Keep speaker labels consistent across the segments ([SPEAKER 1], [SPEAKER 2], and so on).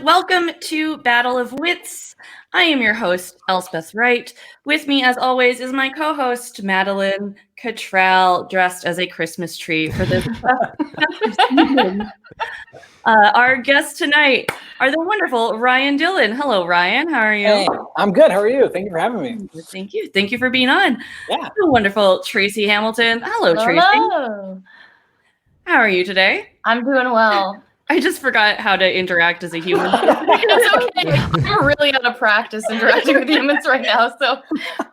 [SPEAKER 1] welcome to Battle of Wits. I am your host, Elspeth Wright. With me, as always, is my co-host, Madeline Cottrell, dressed as a Christmas tree for this season. Our guests tonight are the wonderful Ryan Dillon. Hello, Ryan. How are you?
[SPEAKER 2] Hey, I'm good. How are you? Thank you for having me.
[SPEAKER 1] Thank you. Thank you for being on.
[SPEAKER 2] Yeah.
[SPEAKER 1] The wonderful Tracy Hamilton. Hello, Tracy.
[SPEAKER 3] Hello.
[SPEAKER 1] How are you today?
[SPEAKER 3] I'm doing well.
[SPEAKER 1] I just forgot how to interact as a human.
[SPEAKER 3] It's okay. I'm really out of practice interacting with humans right now. So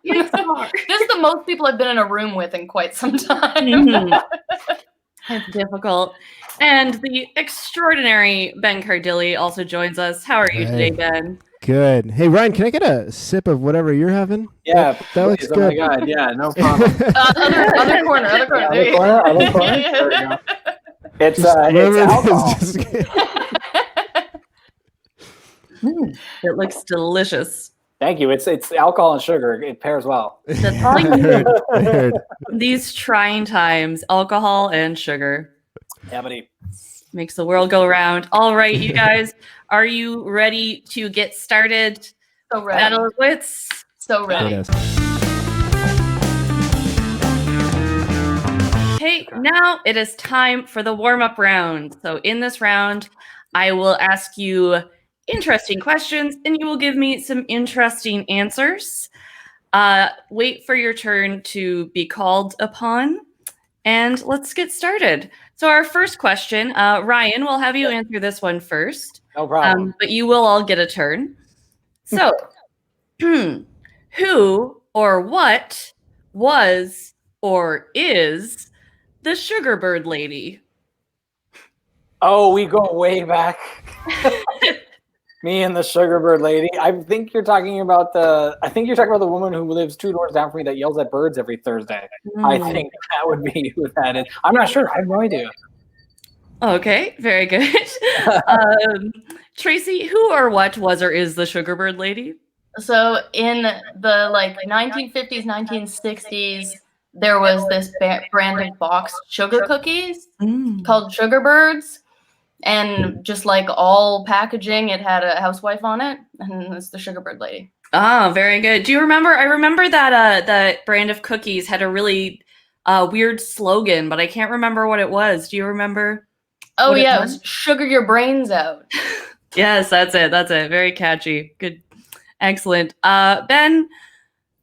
[SPEAKER 3] this is the most people I've been in a room with in quite some time.
[SPEAKER 1] Mm-hmm. It's difficult. And the extraordinary Ben Cardilli also joins us. How are you today, Ben?
[SPEAKER 4] Good. Hey, Ryan, can I get a sip of whatever you're having?
[SPEAKER 2] Yeah,
[SPEAKER 4] that looks good.
[SPEAKER 2] Oh my God, yeah, no problem.
[SPEAKER 3] Other corner.
[SPEAKER 2] Other corner. There we go. It's alcohol.
[SPEAKER 1] It looks delicious.
[SPEAKER 2] Thank you. It's alcohol and sugar. It pairs well.
[SPEAKER 1] That's all you need.
[SPEAKER 4] I heard.
[SPEAKER 1] These trying times, alcohol and sugar.
[SPEAKER 2] Yeah, buddy.
[SPEAKER 1] Makes the world go round. All right, you guys, are you ready to get started?
[SPEAKER 3] So ready.
[SPEAKER 1] Battle of Wits.
[SPEAKER 3] So ready.
[SPEAKER 1] Okay, now it is time for the warm-up round. So in this round, I will ask you interesting questions, and you will give me some interesting answers. Wait for your turn to be called upon, and let's get started. So our first question, Ryan, we'll have you answer this one first.
[SPEAKER 2] No problem.
[SPEAKER 1] But you will all get a turn. So, who or what was or is the Sugar Bird Lady?
[SPEAKER 2] Oh, we go way back. Me and the Sugar Bird Lady. I think you're talking about the woman who lives 2 doors down from me that yells at birds every Thursday. I think that would be who that is. I'm not sure. I have no idea.
[SPEAKER 1] Okay, very good. Tracy, who or what was or is the Sugar Bird Lady?
[SPEAKER 3] So in the 1950s, 1960s, there was this brand of boxed sugar cookies called Sugar Birds. And just like all packaging, it had a housewife on it, and it's the Sugar Bird Lady.
[SPEAKER 1] Oh, very good. Do you remember? I remember that that brand of cookies had a really weird slogan, but I can't remember what it was. Do you remember?
[SPEAKER 3] Oh yeah, it was "Sugar Your Brains Out."
[SPEAKER 1] Yes, that's it. That's it. Very catchy. Good, excellent. Ben,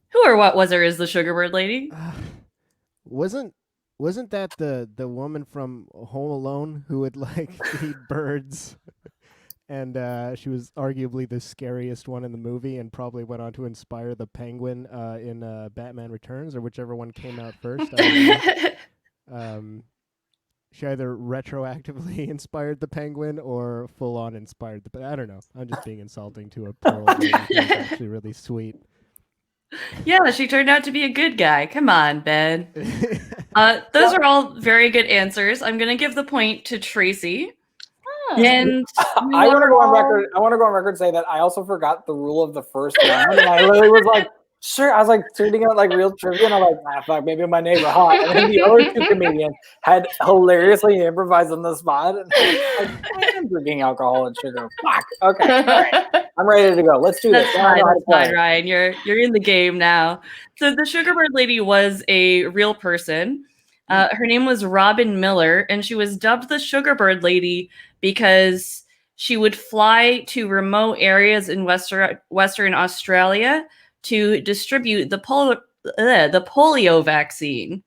[SPEAKER 1] who or what was or is the Sugar Bird Lady?
[SPEAKER 4] Wasn't that the woman from Home Alone who would eat birds? And she was arguably the scariest one in the movie and probably went on to inspire the Penguin in Batman Returns, or whichever one came out first. She either retroactively inspired the Penguin or full on inspired I don't know. I'm just being insulting to a poor old lady who's actually really sweet.
[SPEAKER 1] Yeah, she turned out to be a good guy. Come on, Ben. Those are all very good answers. I'm going to give the point to Tracy. And
[SPEAKER 2] I want to go on record. I want to go on record and say that I also forgot the rule of the first round, and I literally was like, "Sure." I was treating out real trivia, and I'm like, fuck, maybe my neighbor hot." And then the other 2 comedians had hilariously improvised on the spot, and I'm drinking alcohol and sugar. Fuck. Okay, all right. I'm ready to go. Let's do this.
[SPEAKER 1] That's fine, Ryan. You're in the game now. So the Sugar Bird Lady was a real person. Her name was Robin Miller, and she was dubbed the Sugar Bird Lady because she would fly to remote areas in Western Australia to distribute the polio vaccine.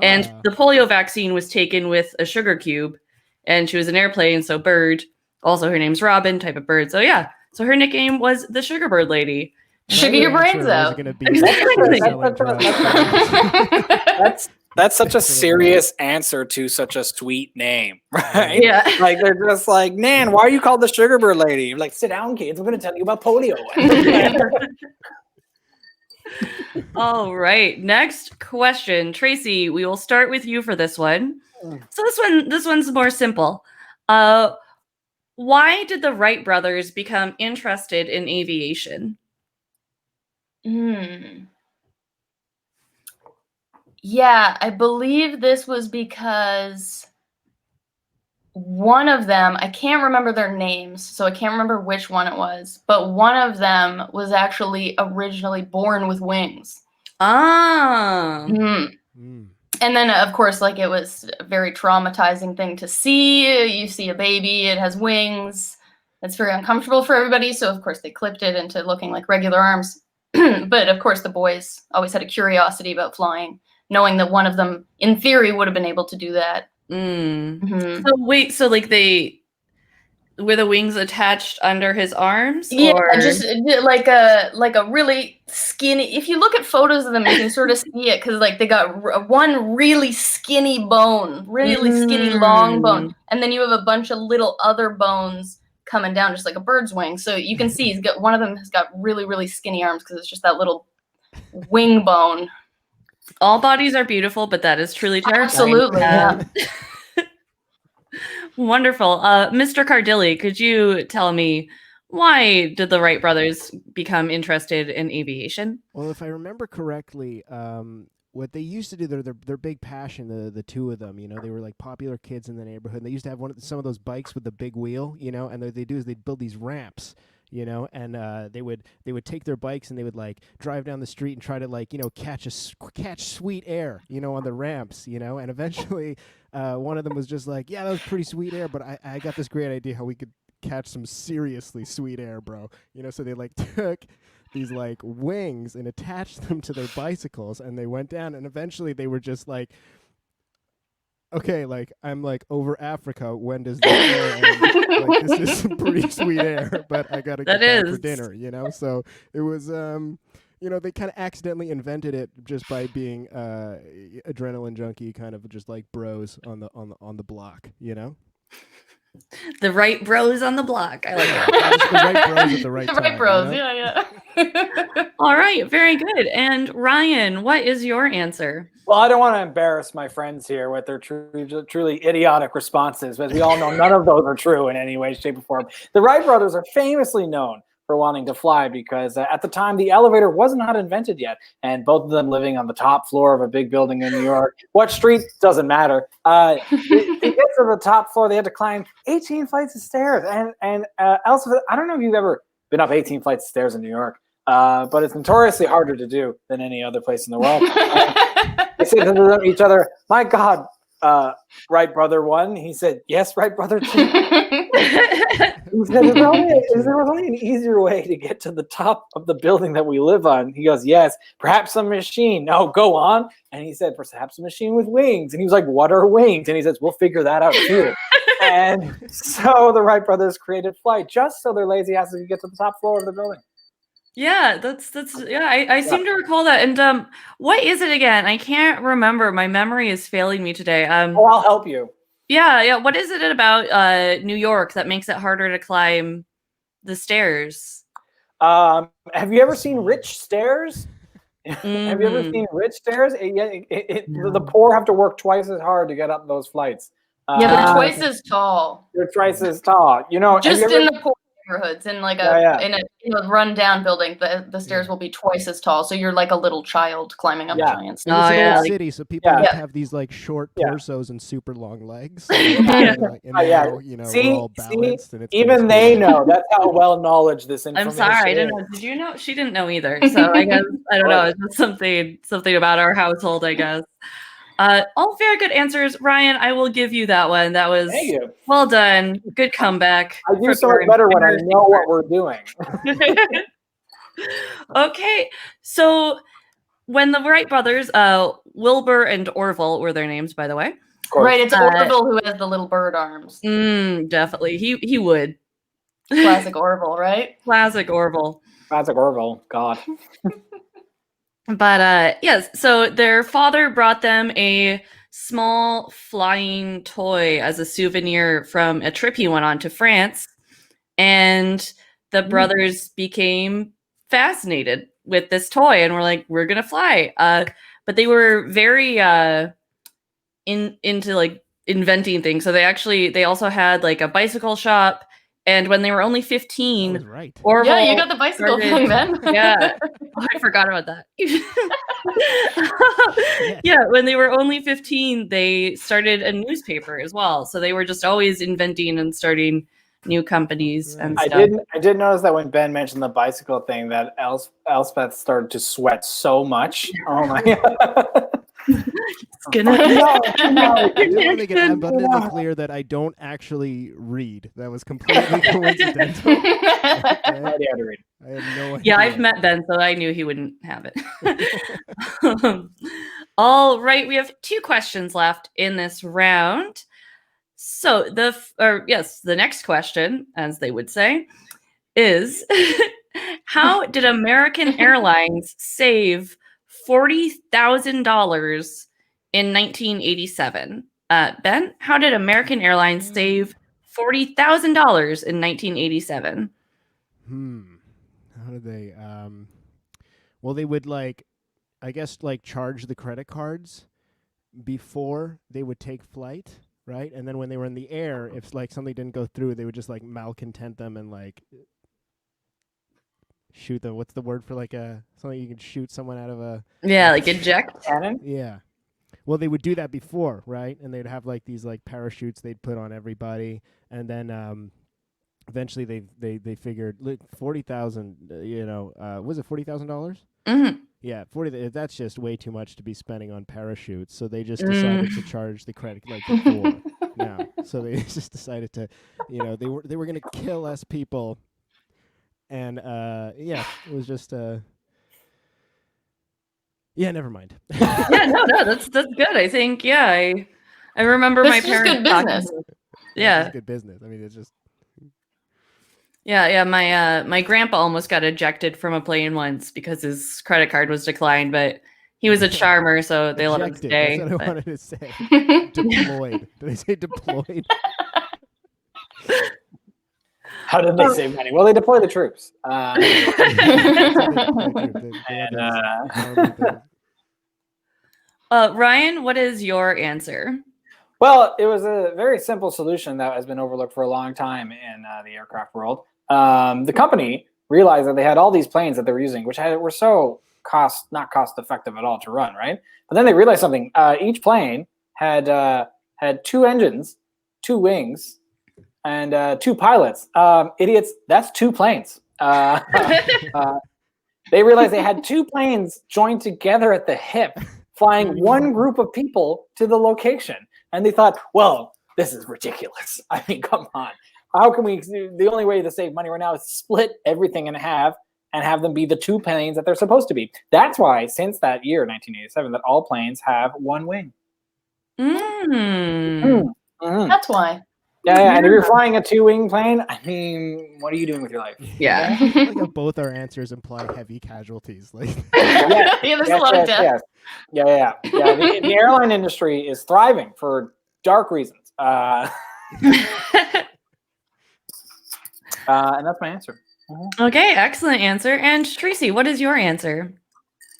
[SPEAKER 1] And the polio vaccine was taken with a sugar cube, and she was an airplane, so bird. Also, her name's Robin, type of bird. So yeah, so her nickname was the Sugar Bird Lady.
[SPEAKER 3] Sugar your brains out.
[SPEAKER 2] That's such a serious answer to such a sweet name, right?
[SPEAKER 1] Yeah.
[SPEAKER 2] They're just like, "Nan, why are you called the Sugar Bird Lady?" You're like, "Sit down, kids. I'm going to tell you about polio."
[SPEAKER 1] All right. Next question. Tracy, we will start with you for this one. So this one's more simple. Why did the Wright brothers become interested in aviation?
[SPEAKER 3] Yeah, I believe this was because one of them, I can't remember their names, so I can't remember which one it was, but one of them was actually originally born with wings.
[SPEAKER 1] Ah.
[SPEAKER 3] And then, of course, like, it was a very traumatizing thing to see. You see a baby, it has wings. It's very uncomfortable for everybody. So, of course, they clipped it into looking like regular arms. But, of course, the boys always had a curiosity about flying, knowing that one of them, in theory, would have been able to do that.
[SPEAKER 1] So wait, so like were the wings attached under his arms?
[SPEAKER 3] Yeah,
[SPEAKER 1] or?
[SPEAKER 3] just like a really skinny. If you look at photos of them, you can sort of see it because like they got one really skinny bone, really skinny long bone, and then you have a bunch of little other bones coming down, just like a bird's wing. So you can see one of them has got really skinny arms because it's just that little wing bone.
[SPEAKER 1] All bodies are beautiful, but that is truly terrifying.
[SPEAKER 3] Absolutely, yeah.
[SPEAKER 1] Wonderful. Mr. Cardilli, could you tell me, why did the Wright brothers become interested in aviation?
[SPEAKER 4] Well, if I remember correctly, what they used to do, their big passion, the two of them, they were like popular kids in the neighborhood. And they used to have some of those bikes with the big wheel, and what they do is they'd build these ramps, and they would take their bikes and they would like drive down the street and try to like catch sweet air, on the ramps, and eventually one of them was just like, yeah, that was pretty sweet air, but I got this great idea how we could catch some seriously sweet air, bro. So they like took these like wings and attached them to their bicycles, and they went down, and eventually they were just like, okay, like I'm like over Africa. When does this air end? Like, this is some pretty sweet air, but I gotta get back for dinner. So it was, they kind of accidentally invented it just by being adrenaline junkie, kind of just like bros on the block.
[SPEAKER 1] The right bros on the block. I like that.
[SPEAKER 4] The right bros at the right time.
[SPEAKER 3] The right bros, yeah.
[SPEAKER 1] All right, very good. And Ryan, what is your answer?
[SPEAKER 2] Well, I don't want to embarrass my friends here with their truly idiotic responses, but we all know none of those are true in any way, shape, or form. The Wright brothers are famously known for wanting to fly because at the time the elevator was not invented yet, and both of them living on the top floor of a big building in New York. What street doesn't matter. To get to the top floor, they had to climb 18 flights of stairs. And Elspeth, I don't know if you've ever been up 18 flights of stairs in New York, but it's notoriously harder to do than any other place in the world. They said to each other, "My God, Wright brother one." He said, "Yes, Wright brother two." He said, "Is there only an easier way to get to the top of the building that we live on?" He goes, "Yes, perhaps a machine." "No, go on." And he said, "Perhaps a machine with wings." And he was like, "What are wings?" And he says, "We'll figure that out too." And so the Wright brothers created flight just so their lazy asses could get to the top floor of the building.
[SPEAKER 1] Yeah, I seem to recall that. And what is it again? I can't remember. My memory is failing me today.
[SPEAKER 2] I'll help you.
[SPEAKER 1] Yeah. What is it about New York that makes it harder to climb the stairs?
[SPEAKER 2] Have you ever seen rich stairs? Have you ever seen rich stairs? The poor have to work twice as hard to get up those flights.
[SPEAKER 3] Yeah, they're twice as tall.
[SPEAKER 2] They're twice as tall.
[SPEAKER 3] Just in the poor neighborhoods, in like in a run-down building, the stairs will be twice as tall. So you're like a little child climbing up giant stairs.
[SPEAKER 4] It's an old city, so people have these like short torsos and super long legs. See,
[SPEAKER 2] even they know. That's how well knowledge this information
[SPEAKER 1] I'm sorry, I didn't know. Did you know? She didn't know either. So I guess I don't know. It's just something about our household, I guess. All very good answers, Ryan. I will give you that one. That was well done. Good comeback.
[SPEAKER 2] I do so much better when I know what we're doing.
[SPEAKER 1] Okay, so when the Wright brothers, Wilbur and Orville were their names, by the way.
[SPEAKER 3] Right, it's Orville who has the little bird arms.
[SPEAKER 1] Definitely, he would.
[SPEAKER 3] Classic Orville, right?
[SPEAKER 1] Classic Orville.
[SPEAKER 2] Classic Orville. God.
[SPEAKER 1] But yes, so their father brought them a small flying toy as a souvenir from a trip he went on to France, and the brothers became fascinated with this toy and were like, "We're gonna fly." But they were very into like inventing things. So they also had like a bicycle shop And when they were only
[SPEAKER 4] I
[SPEAKER 1] 15,
[SPEAKER 4] was right.
[SPEAKER 1] Orville
[SPEAKER 3] Yeah, you got the bicycle
[SPEAKER 1] started-
[SPEAKER 3] thing then.
[SPEAKER 1] Yeah. Oh, I forgot about that. Yeah, when they were only 15, they started a newspaper as well. So they were just always inventing and starting new companies and
[SPEAKER 2] I
[SPEAKER 1] stuff.
[SPEAKER 2] did notice that when Ben mentioned the bicycle thing, that Elspeth started to sweat so much. Oh my god!
[SPEAKER 1] It's gonna
[SPEAKER 4] I just want to get abundantly clear that I don't actually read. That was completely coincidental.
[SPEAKER 2] No idea how to read.
[SPEAKER 4] I have no idea.
[SPEAKER 1] Yeah, I've met Ben, so I knew he wouldn't have it. All right, we have 2 questions left in this round. So the next question, as they would say, is how did American Airlines save $40,000 in 1987? Ben, how did American Airlines save $40,000 in 1987?
[SPEAKER 4] How did they? Well, they would I guess charge the credit cards before they would take flight, right? And then when they were in the air, if something didn't go through, they would just malcontent them and shoot them. What's the word for something you can shoot someone out of a?
[SPEAKER 1] Yeah, eject.
[SPEAKER 2] Cannon?
[SPEAKER 4] Yeah. Well, they would do that before, right? And they'd have these parachutes they'd put on everybody, and then eventually they figured 40,000. Was it $40,000?
[SPEAKER 1] Mm-hmm.
[SPEAKER 4] Yeah, 40. That's just way too much to be spending on parachutes. So they just decided to charge the credit before. Now, so they just decided to, they were going to kill less people, and it was just yeah, never mind.
[SPEAKER 1] Yeah, no, that's good. I think I remember
[SPEAKER 3] This
[SPEAKER 1] my
[SPEAKER 3] is just
[SPEAKER 1] parents.
[SPEAKER 3] good business.
[SPEAKER 1] Yeah,
[SPEAKER 4] It's good business. I mean, it's just.
[SPEAKER 1] Yeah. My grandpa almost got ejected from a plane once because his credit card was declined, but he was a charmer, so they let him
[SPEAKER 4] Ejected,
[SPEAKER 1] stay.
[SPEAKER 4] That's what I wanted to say. Deployed. Did I say deployed?
[SPEAKER 2] How did they save money? Well, they deploy the troops.
[SPEAKER 1] Ryan, what is your answer?
[SPEAKER 2] Well, it was a very simple solution that has been overlooked for a long time in the aircraft world. The company realized that they had all these planes that they were using, which were so not cost effective at all to run, right? But then they realized something. Each plane had 2 engines, 2 wings, and 2 pilots. Idiots, that's 2 planes. They realized they had 2 planes joined together at the hip, flying one group of people to the location. And they thought, well, this is ridiculous. I mean, come on. How can we? The only way to save money right now is split everything in half and have them be the 2 planes that they're supposed to be. That's why, since that year, 1987, that all planes have 1 wing.
[SPEAKER 3] That's why.
[SPEAKER 2] Yeah, and if you're flying a 2-wing plane, I mean, what are you doing with your life?
[SPEAKER 1] Yeah.
[SPEAKER 4] Both our answers imply heavy casualties.
[SPEAKER 3] Yeah, there's a lot of death.
[SPEAKER 2] Yeah. The airline industry is thriving for dark reasons. And that's my answer.
[SPEAKER 1] Okay, excellent answer. And Tracy, what is your answer?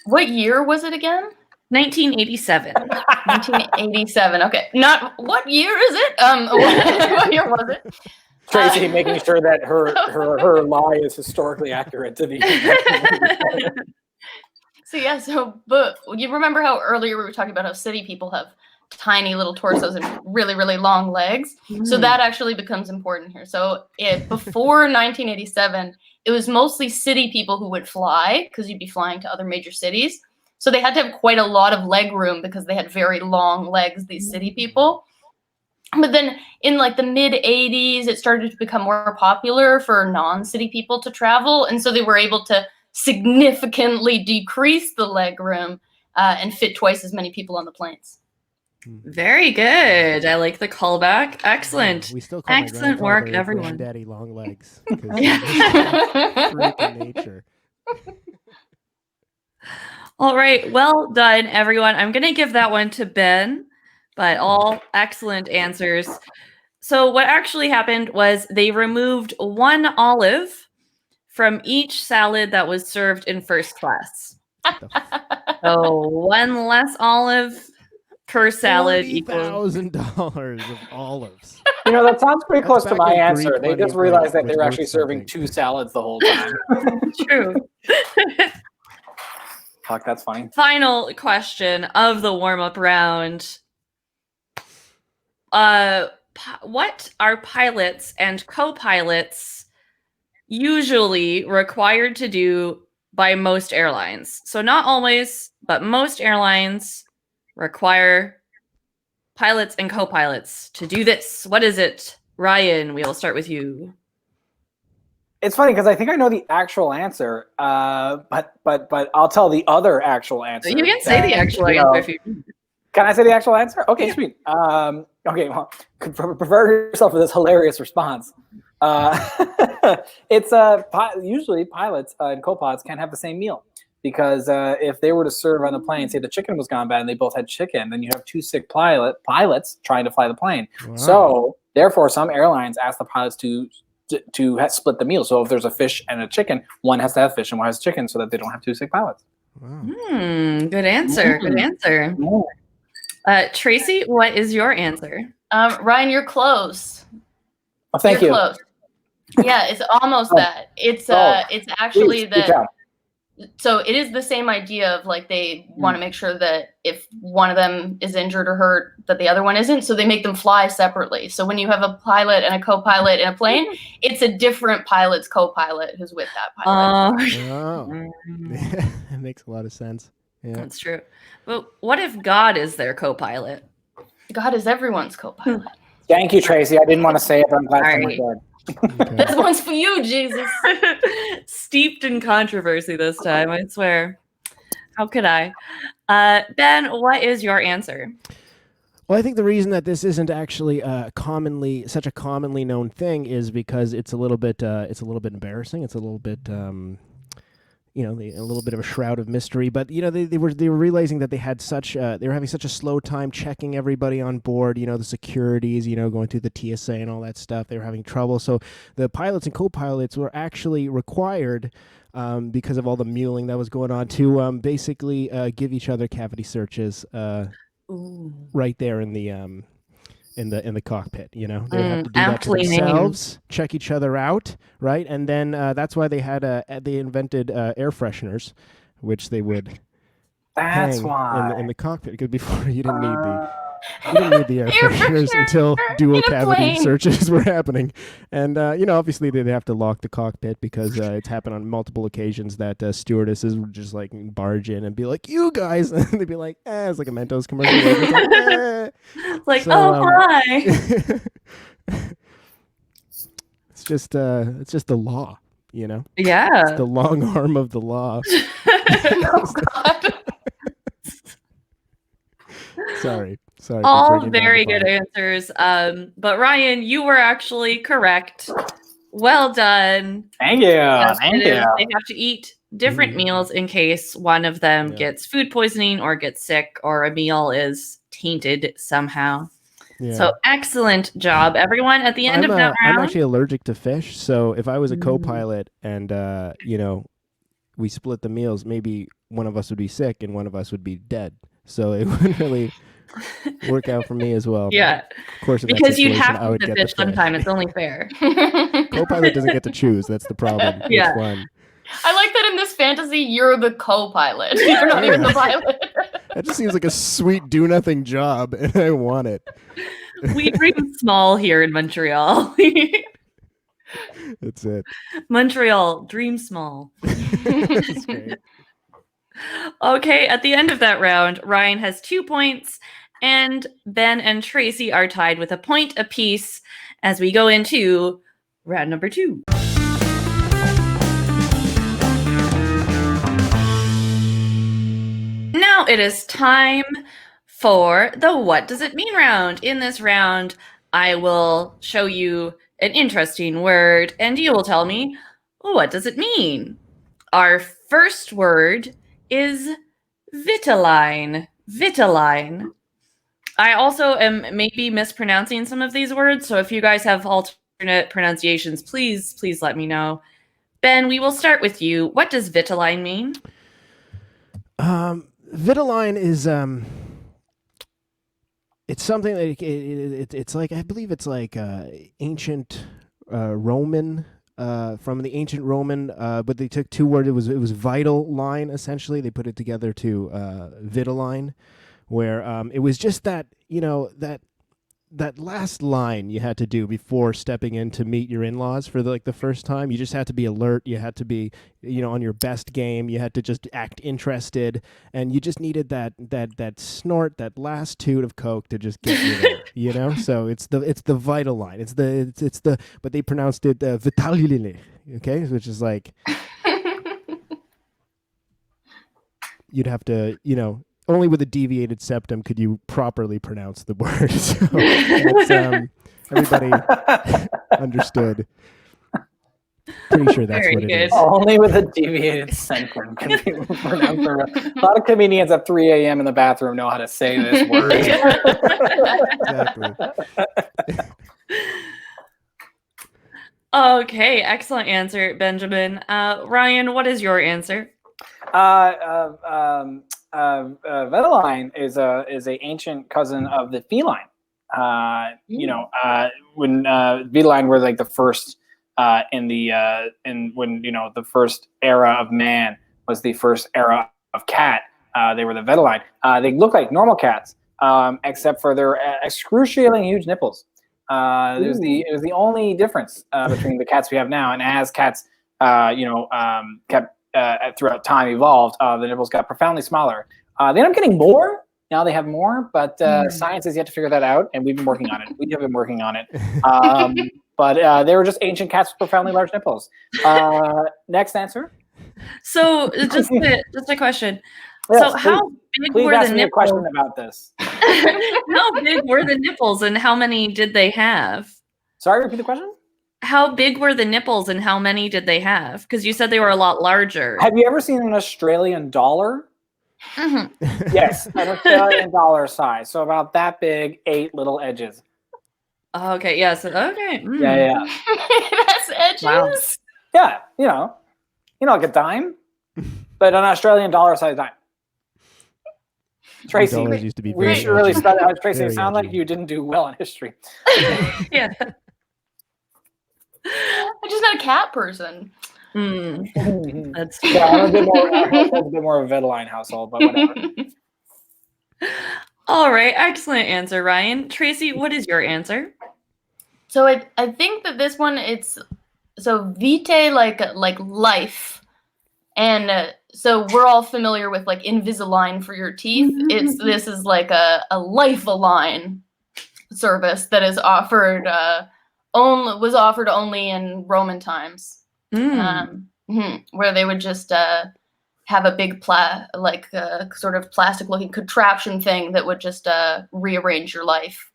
[SPEAKER 3] What year was it again?
[SPEAKER 1] 1987.
[SPEAKER 3] 1987. Okay. Not what year is it? What year was it?
[SPEAKER 2] Tracy making sure that her lie is historically accurate to the
[SPEAKER 3] but you remember how earlier we were talking about how city people have tiny little torsos and really, really long legs? So that actually becomes important here. So before 1987, it was mostly city people who would fly, because you'd be flying to other major cities. So they had to have quite a lot of leg room because they had very long legs, these city people. But then in the mid 80s, it started to become more popular for non-city people to travel. And so they were able to significantly decrease the leg room and fit twice as many people on the planes.
[SPEAKER 1] Very good. I like the callback. Excellent.
[SPEAKER 4] We still call
[SPEAKER 1] excellent work, everyone.
[SPEAKER 4] Granddaddy long legs. Freak in nature.
[SPEAKER 1] All right. Well done, everyone. I'm going to give that one to Ben, but all excellent answers. So what actually happened was they removed 1 olive from each salad that was served in first class. So 1 less olive per salad equals
[SPEAKER 4] $40,000 of olives.
[SPEAKER 2] That sounds pretty close to
[SPEAKER 4] back
[SPEAKER 2] my
[SPEAKER 4] in
[SPEAKER 2] answer.
[SPEAKER 4] Greek
[SPEAKER 2] They
[SPEAKER 4] money
[SPEAKER 2] just
[SPEAKER 4] when
[SPEAKER 2] realized that
[SPEAKER 4] it
[SPEAKER 2] they were
[SPEAKER 4] was
[SPEAKER 2] actually
[SPEAKER 4] worth
[SPEAKER 2] serving
[SPEAKER 4] something.
[SPEAKER 2] 2 salads the whole time.
[SPEAKER 1] true.
[SPEAKER 2] Fuck, that's funny.
[SPEAKER 1] Final question of the warm-up round. What are pilots and co-pilots usually required to do by most airlines? So not always, but most airlines require pilots and co-pilots to do this. What is it? Ryan, we will start with you.
[SPEAKER 2] It's funny because I think I know the actual answer, but I'll tell the other actual answer.
[SPEAKER 1] You can say the actual answer if you
[SPEAKER 2] Can I say the actual answer? Okay, sweet. Okay, well, prepare yourself for this hilarious response. It's usually pilots and co-pilots can't have the same meal because if they were to serve on the plane, say the chicken was gone bad and they both had chicken, then you have 2 sick pilots trying to fly the plane. Wow. So therefore, some airlines ask the pilots to split the meal. So if there's a fish and a chicken, one has to have fish and one has chicken so that they don't have 2 sick pilots.
[SPEAKER 4] Wow.
[SPEAKER 1] Good answer. Good answer. Tracy, what is your answer?
[SPEAKER 3] Ryan, you're close.
[SPEAKER 2] Oh, thank you.
[SPEAKER 3] Close. Yeah, it's almost that. It's actually that. So it is the same idea of like they want to make sure that if one of them is injured or hurt, that the other one isn't. So they make them fly separately. So when you have a pilot and a co-pilot in a plane, it's a different pilot's co-pilot who's with that pilot.
[SPEAKER 4] That makes a lot of sense. Yeah,
[SPEAKER 1] that's true. But what if God is their co-pilot?
[SPEAKER 3] God is everyone's co-pilot.
[SPEAKER 2] Thank you, Tracy. I didn't want to say it, but I'm glad someone did.
[SPEAKER 4] Okay.
[SPEAKER 3] This one's for you, Jesus.
[SPEAKER 1] Steeped in controversy this time, I swear. How could I? Ben, what is your answer?
[SPEAKER 4] Well, I think the reason that this isn't actually such a commonly known thing is because it's a little bit embarrassing. It's a little bit a little bit of a shroud of mystery. But they were realizing that they had they were having such a slow time checking everybody on board. The securities, going through the TSA and all that stuff. They were having trouble. So the pilots and co-pilots were actually required, because of all the muling that was going on, to basically give each other cavity searches right there in the cockpit. They have to do that to themselves, check each other out, right? And then that's why they invented air fresheners, which they would hang in the cockpit, because before you didn't need the air fresheners until dual cavity searches were happening. And obviously they have to lock the cockpit because it's happened on multiple occasions that stewardesses would just like barge in and be like, "You guys," and they'd be like, it's like a Mentos commercial.
[SPEAKER 1] Hi.
[SPEAKER 4] It's just the law, Yeah. It's the long arm of the law.
[SPEAKER 3] Oh God.
[SPEAKER 4] Sorry.
[SPEAKER 1] All very good answers. But Ryan, you were actually correct. Well done.
[SPEAKER 2] Thank you. Thank you.
[SPEAKER 1] They have to eat different meals in case one of them gets food poisoning or gets sick or a meal is tainted somehow. Yeah. So excellent job, everyone. At the end of that round,
[SPEAKER 4] I'm actually allergic to fish, so if I was a co-pilot and we split the meals, maybe one of us would be sick and one of us would be dead. So it wouldn't really work out for me as well.
[SPEAKER 1] Yeah,
[SPEAKER 4] of course,
[SPEAKER 1] because you'd have to eat the fish sometime. It's only fair.
[SPEAKER 4] Co-pilot doesn't get to choose. That's the problem.
[SPEAKER 1] Yeah.
[SPEAKER 4] Which one?
[SPEAKER 3] I like that in this fantasy, you're the co-pilot. You're not even the pilot.
[SPEAKER 4] That just seems like a sweet do-nothing job, and I want it.
[SPEAKER 1] We dream small here in Montreal.
[SPEAKER 4] That's it.
[SPEAKER 1] Montreal, dream small.
[SPEAKER 4] That's great.
[SPEAKER 1] Okay, at the end of that round, Ryan has 2 points, and Ben and Tracy are tied with a point apiece as we go into round number 2. Now it is time for the What Does It Mean round. In this round, I will show you an interesting word, and you will tell me, what does it mean? Our first word is Vitiline. Vitiline. I also am maybe mispronouncing some of these words, so if you guys have alternate pronunciations, please let me know. Ben, we will start with you. What does Vitiline mean?
[SPEAKER 4] Vitiline is it's something like it's like I believe it's like ancient Roman. From the ancient Roman, but they took two words. It was vital line essentially. They put it together to Vitiline, where it was just that that last line you had to do before stepping in to meet your in-laws for the first time. You just had to be alert. You had to be on your best game. You had to just act interested, and you just needed that snort, that last toot of coke to just get you there. So it's the vital line. It's the but they pronounced it Vitaline, okay, which is like you'd have to only with a deviated septum could you properly pronounce the word. So everybody understood. Pretty sure that's
[SPEAKER 1] Very
[SPEAKER 4] what it
[SPEAKER 1] good.
[SPEAKER 4] is.
[SPEAKER 2] Only with a deviated septum can you pronounce the word. A lot of comedians at 3 a.m. in the bathroom know how to say this word.
[SPEAKER 4] Exactly.
[SPEAKER 1] Okay, excellent answer, Benjamin. Ryan, what is your answer?
[SPEAKER 2] Vitiline is a ancient cousin of the feline. When Vitiline were like the first when the first era of man was the first era of cat. They were the Vitiline. They look like normal cats, except for their excruciating huge nipples. It was the only difference between the cats we have now, and as cats kept throughout time evolved, the nipples got profoundly smaller. They ended up getting more. Now they have more, but science has yet to figure that out, and we've been working on it. We have been working on it. But they were just ancient cats with profoundly large nipples. Next answer.
[SPEAKER 1] So just a question.
[SPEAKER 2] Yes,
[SPEAKER 1] so how big
[SPEAKER 2] please
[SPEAKER 1] were
[SPEAKER 2] ask
[SPEAKER 1] the
[SPEAKER 2] me a
[SPEAKER 1] nipples?
[SPEAKER 2] question about this.
[SPEAKER 1] How big were the nipples, and how many did they have?
[SPEAKER 2] Sorry, repeat the question.
[SPEAKER 1] How big were the nipples, and how many did they have? Because you said they were a lot larger.
[SPEAKER 2] Have you ever seen an Australian dollar?
[SPEAKER 1] Mhm.
[SPEAKER 2] Yes, an Australian dollar size. So about that big, 8 little edges.
[SPEAKER 1] Okay. Yes. Okay. Mm.
[SPEAKER 2] Yeah.
[SPEAKER 3] That's edges.
[SPEAKER 2] Wow. Yeah, like a dime, but an Australian dollar size dime. Tracy,
[SPEAKER 4] Dollars used to be
[SPEAKER 2] we
[SPEAKER 4] very
[SPEAKER 2] should really
[SPEAKER 4] edgy.
[SPEAKER 2] study. Tracy,
[SPEAKER 4] Very
[SPEAKER 2] it sounds like
[SPEAKER 4] edgy.
[SPEAKER 2] you didn't do well in history.
[SPEAKER 1] Yeah.
[SPEAKER 3] I'm just not a cat person.
[SPEAKER 1] That's
[SPEAKER 2] Yeah, I'm a bit more of a Vitiline household, but whatever.
[SPEAKER 1] all right. Excellent answer, Ryan. Tracy, what is your answer?
[SPEAKER 3] So I think that this one it's vitae like life, and so we're all familiar with like Invisalign for your teeth. This is like a Life-Align service that is offered was offered only in Roman times, where they would just have a big sort of plastic looking contraption thing that would just rearrange your life.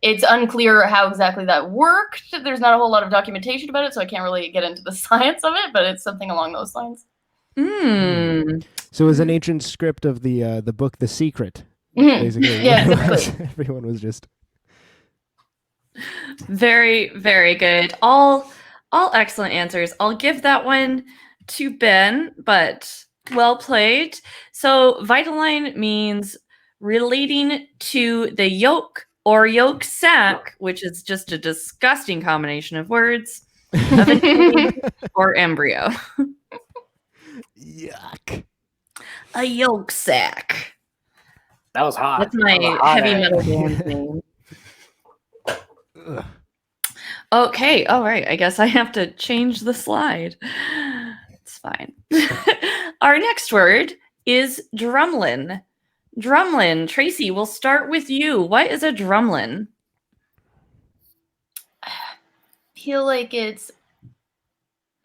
[SPEAKER 3] It's unclear how exactly that worked. There's not a whole lot of documentation about it, so I can't really get into the science of it, but it's something along those lines.
[SPEAKER 4] So it was an ancient script of the book The Secret,
[SPEAKER 3] Mm-hmm.
[SPEAKER 4] basically.
[SPEAKER 3] Yeah, exactly.
[SPEAKER 4] Everyone was just
[SPEAKER 1] very, very good. All excellent answers. I'll give that one to Ben, but well played. So Vitiline means relating to the yolk or yolk sac, which is just a disgusting combination of words, of a baby or embryo.
[SPEAKER 4] yuck.
[SPEAKER 1] A yolk sac.
[SPEAKER 2] That was hot.
[SPEAKER 1] That's my
[SPEAKER 2] That was a hot
[SPEAKER 1] heavy
[SPEAKER 2] egg.
[SPEAKER 1] metal band name. Okay, all right. I guess I have to change the slide. It's fine. Our next word is drumlin. Drumlin. Tracy, we'll start with you. What is a drumlin?
[SPEAKER 3] I feel like it's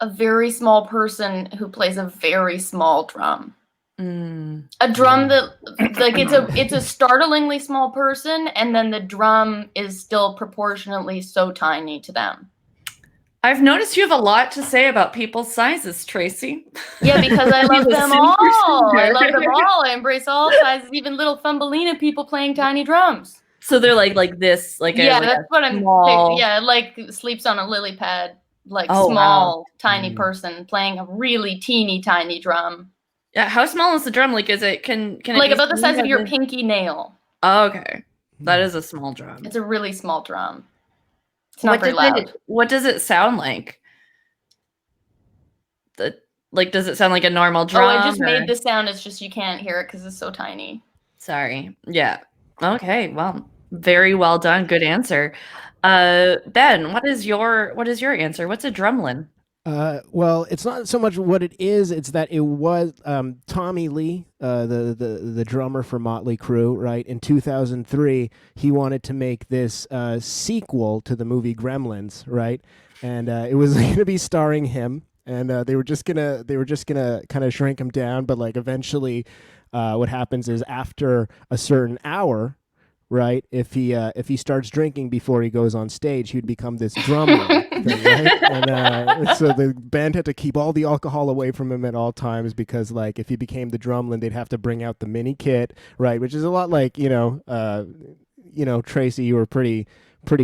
[SPEAKER 3] a very small person who plays a very small drum. A drum that like it's a startlingly small person, and then the drum is still proportionately so tiny to them.
[SPEAKER 1] I've noticed you have a lot to say about people's sizes, Tracy.
[SPEAKER 3] Yeah, because I love
[SPEAKER 1] He's a
[SPEAKER 3] them
[SPEAKER 1] super
[SPEAKER 3] all. I
[SPEAKER 1] singer.
[SPEAKER 3] love them all. I embrace all sizes, even little Thumbelina people playing tiny drums.
[SPEAKER 1] So they're like this, like
[SPEAKER 3] Yeah,
[SPEAKER 1] a, like
[SPEAKER 3] that's what I'm.
[SPEAKER 1] small...
[SPEAKER 3] Yeah, like sleeps on a lily pad, like
[SPEAKER 1] Oh,
[SPEAKER 3] small,
[SPEAKER 1] wow.
[SPEAKER 3] tiny person playing a really teeny tiny drum.
[SPEAKER 1] Yeah, how small is the drum? Like, is it can it
[SPEAKER 3] Like
[SPEAKER 1] be
[SPEAKER 3] about the
[SPEAKER 1] seen
[SPEAKER 3] size of
[SPEAKER 1] as
[SPEAKER 3] your
[SPEAKER 1] a-
[SPEAKER 3] pinky nail.
[SPEAKER 1] Oh, okay. That is a small drum.
[SPEAKER 3] It's a really small drum. It's not very loud.
[SPEAKER 1] What does it sound like? Does it sound like a normal drum?
[SPEAKER 3] Oh, I just made the sound. It's just you can't hear it because it's so tiny.
[SPEAKER 1] Sorry. Yeah. Okay. Well, very well done. Good answer. Ben, what is your answer? What's a drumlin?
[SPEAKER 4] Well, it's not so much what it is; it's that it was Tommy Lee, the drummer for Motley Crue, right? In 2003, he wanted to make this sequel to the movie Gremlins, right? And it was going to be starring him, and they were just gonna kind of shrink him down, but like eventually, what happens is after a certain hour. Right, if he starts drinking before he goes on stage, he'd become this drummer. Right? And so the band had to keep all the alcohol away from him at all times because, like, if he became the drumlin, they'd have to bring out the mini kit, right? Which is a lot like Tracy, you were pretty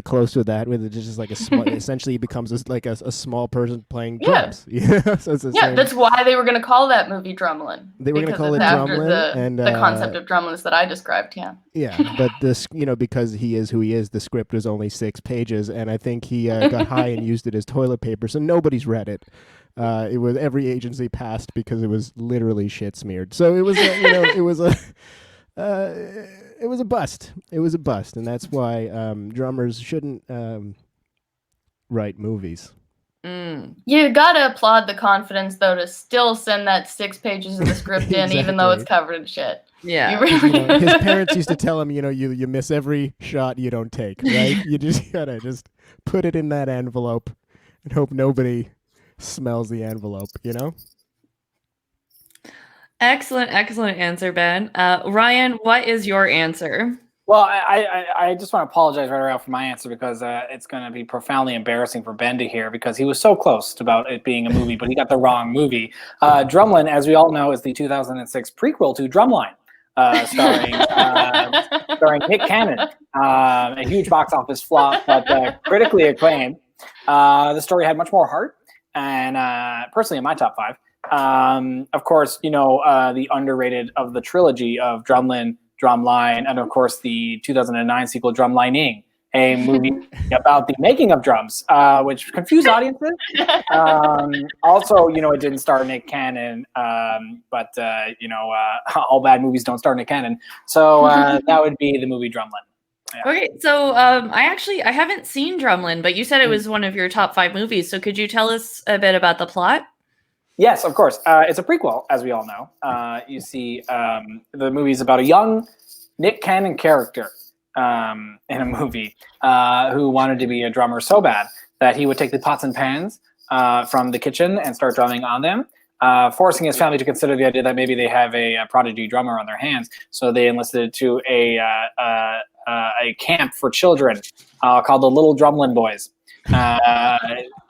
[SPEAKER 4] close to that. With it just like a small, essentially, he becomes a small person playing drums. Yeah, so
[SPEAKER 3] that's why they were going to call that movie Drumlin.
[SPEAKER 4] They were going to call it Drumlin,
[SPEAKER 3] and the concept of drumlins that I described.
[SPEAKER 4] Yeah, but this, because he is who he is, the script was only 6 pages, and I think he got high and used it as toilet paper, so nobody's read it. It was every agency passed because it was literally shit smeared. So it was, it was a bust. It was a bust, and that's why drummers shouldn't write movies.
[SPEAKER 3] You gotta applaud the confidence, though, to still send that 6 pages of the script in, even though it's covered in shit.
[SPEAKER 1] Yeah,
[SPEAKER 4] his parents used to tell him, you miss every shot you don't take, right? You just gotta put it in that envelope and hope nobody smells the envelope.
[SPEAKER 1] Excellent answer, Ben. Ryan, what is your answer?
[SPEAKER 2] Well, I just want to apologize right around for my answer because it's going to be profoundly embarrassing for Ben to hear because he was so close about it being a movie, but he got the wrong movie. Drumlin, as we all know, is the 2006 prequel to Drumline, starring Nick Cannon. A huge box office flop, but critically acclaimed. The story had much more heart, and personally in my top 5. Of course, the underrated of the trilogy of Drumlin, Drumline, and of course the 2009 sequel Drumlining, a movie about the making of drums, which confused audiences. Also, it didn't star Nick Cannon, but all bad movies don't star Nick Cannon. So that would be the movie Drumlin. Yeah.
[SPEAKER 1] Okay, so I haven't seen Drumlin, but you said it was one of your top 5 movies. So could you tell us a bit about the plot?
[SPEAKER 2] Yes, of course. It's a prequel, as we all know. You see, the movie is about a young Nick Cannon character in a movie who wanted to be a drummer so bad that he would take the pots and pans from the kitchen and start drumming on them, forcing his family to consider the idea that maybe they have a prodigy drummer on their hands. So they enlisted to a camp for children called the Little Drumlin Boys,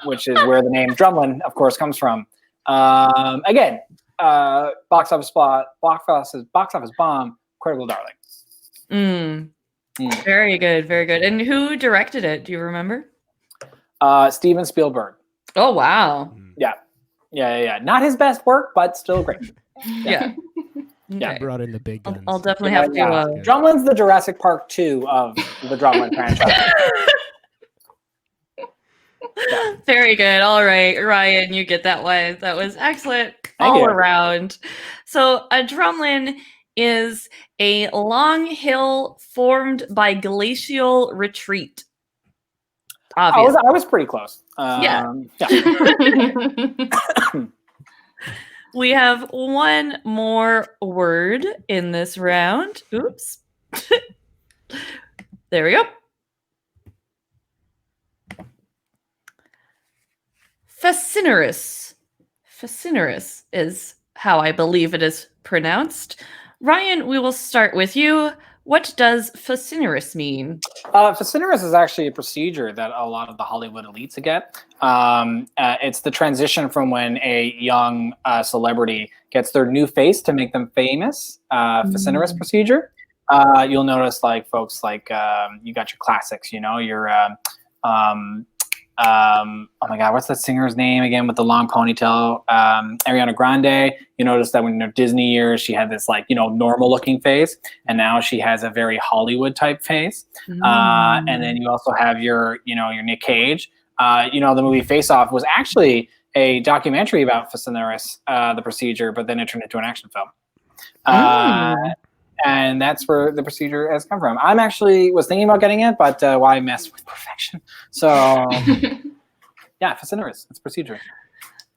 [SPEAKER 2] which is where the name Drumlin, of course, comes from. Again, box office bomb, critical darling.
[SPEAKER 1] Very good. And who directed it? Do you remember?
[SPEAKER 2] Steven Spielberg.
[SPEAKER 1] Oh wow.
[SPEAKER 2] Yeah. Not his best work, but still great.
[SPEAKER 1] Yeah.
[SPEAKER 4] Okay. Brought in the big guns.
[SPEAKER 1] I'll definitely have to.
[SPEAKER 2] Drumlin's the Jurassic Park 2 of the Drumlin franchise.
[SPEAKER 1] Yeah. Very good. All right, Ryan, you get that one. That was excellent all around. So a drumlin is a long hill formed by glacial retreat. Obviously.
[SPEAKER 2] I was pretty close.
[SPEAKER 1] Yeah. We have one more word in this round. Oops. There we go. Fascinerous. Fascinerous is how I believe it is pronounced. Ryan, we will start with you. What does fascinerous mean?
[SPEAKER 2] Fascinerous is actually a procedure that a lot of the Hollywood elites get. It's the transition from when a young celebrity gets their new face to make them famous. Fascinerous procedure. You'll notice, like folks, like you got your classics. Your Oh my God, what's that singer's name again with the long ponytail? Ariana Grande. You notice that when in her Disney years, she had this like, normal looking face, and now she has a very Hollywood type face. And then you also have your Nick Cage. The movie Face Off was actually a documentary about Ficinerus, the procedure, but then it turned into an action film. And that's where the procedure has come from. I'm actually was thinking about getting it, but why mess with perfection? So, yeah, Ficinerus. It's procedure.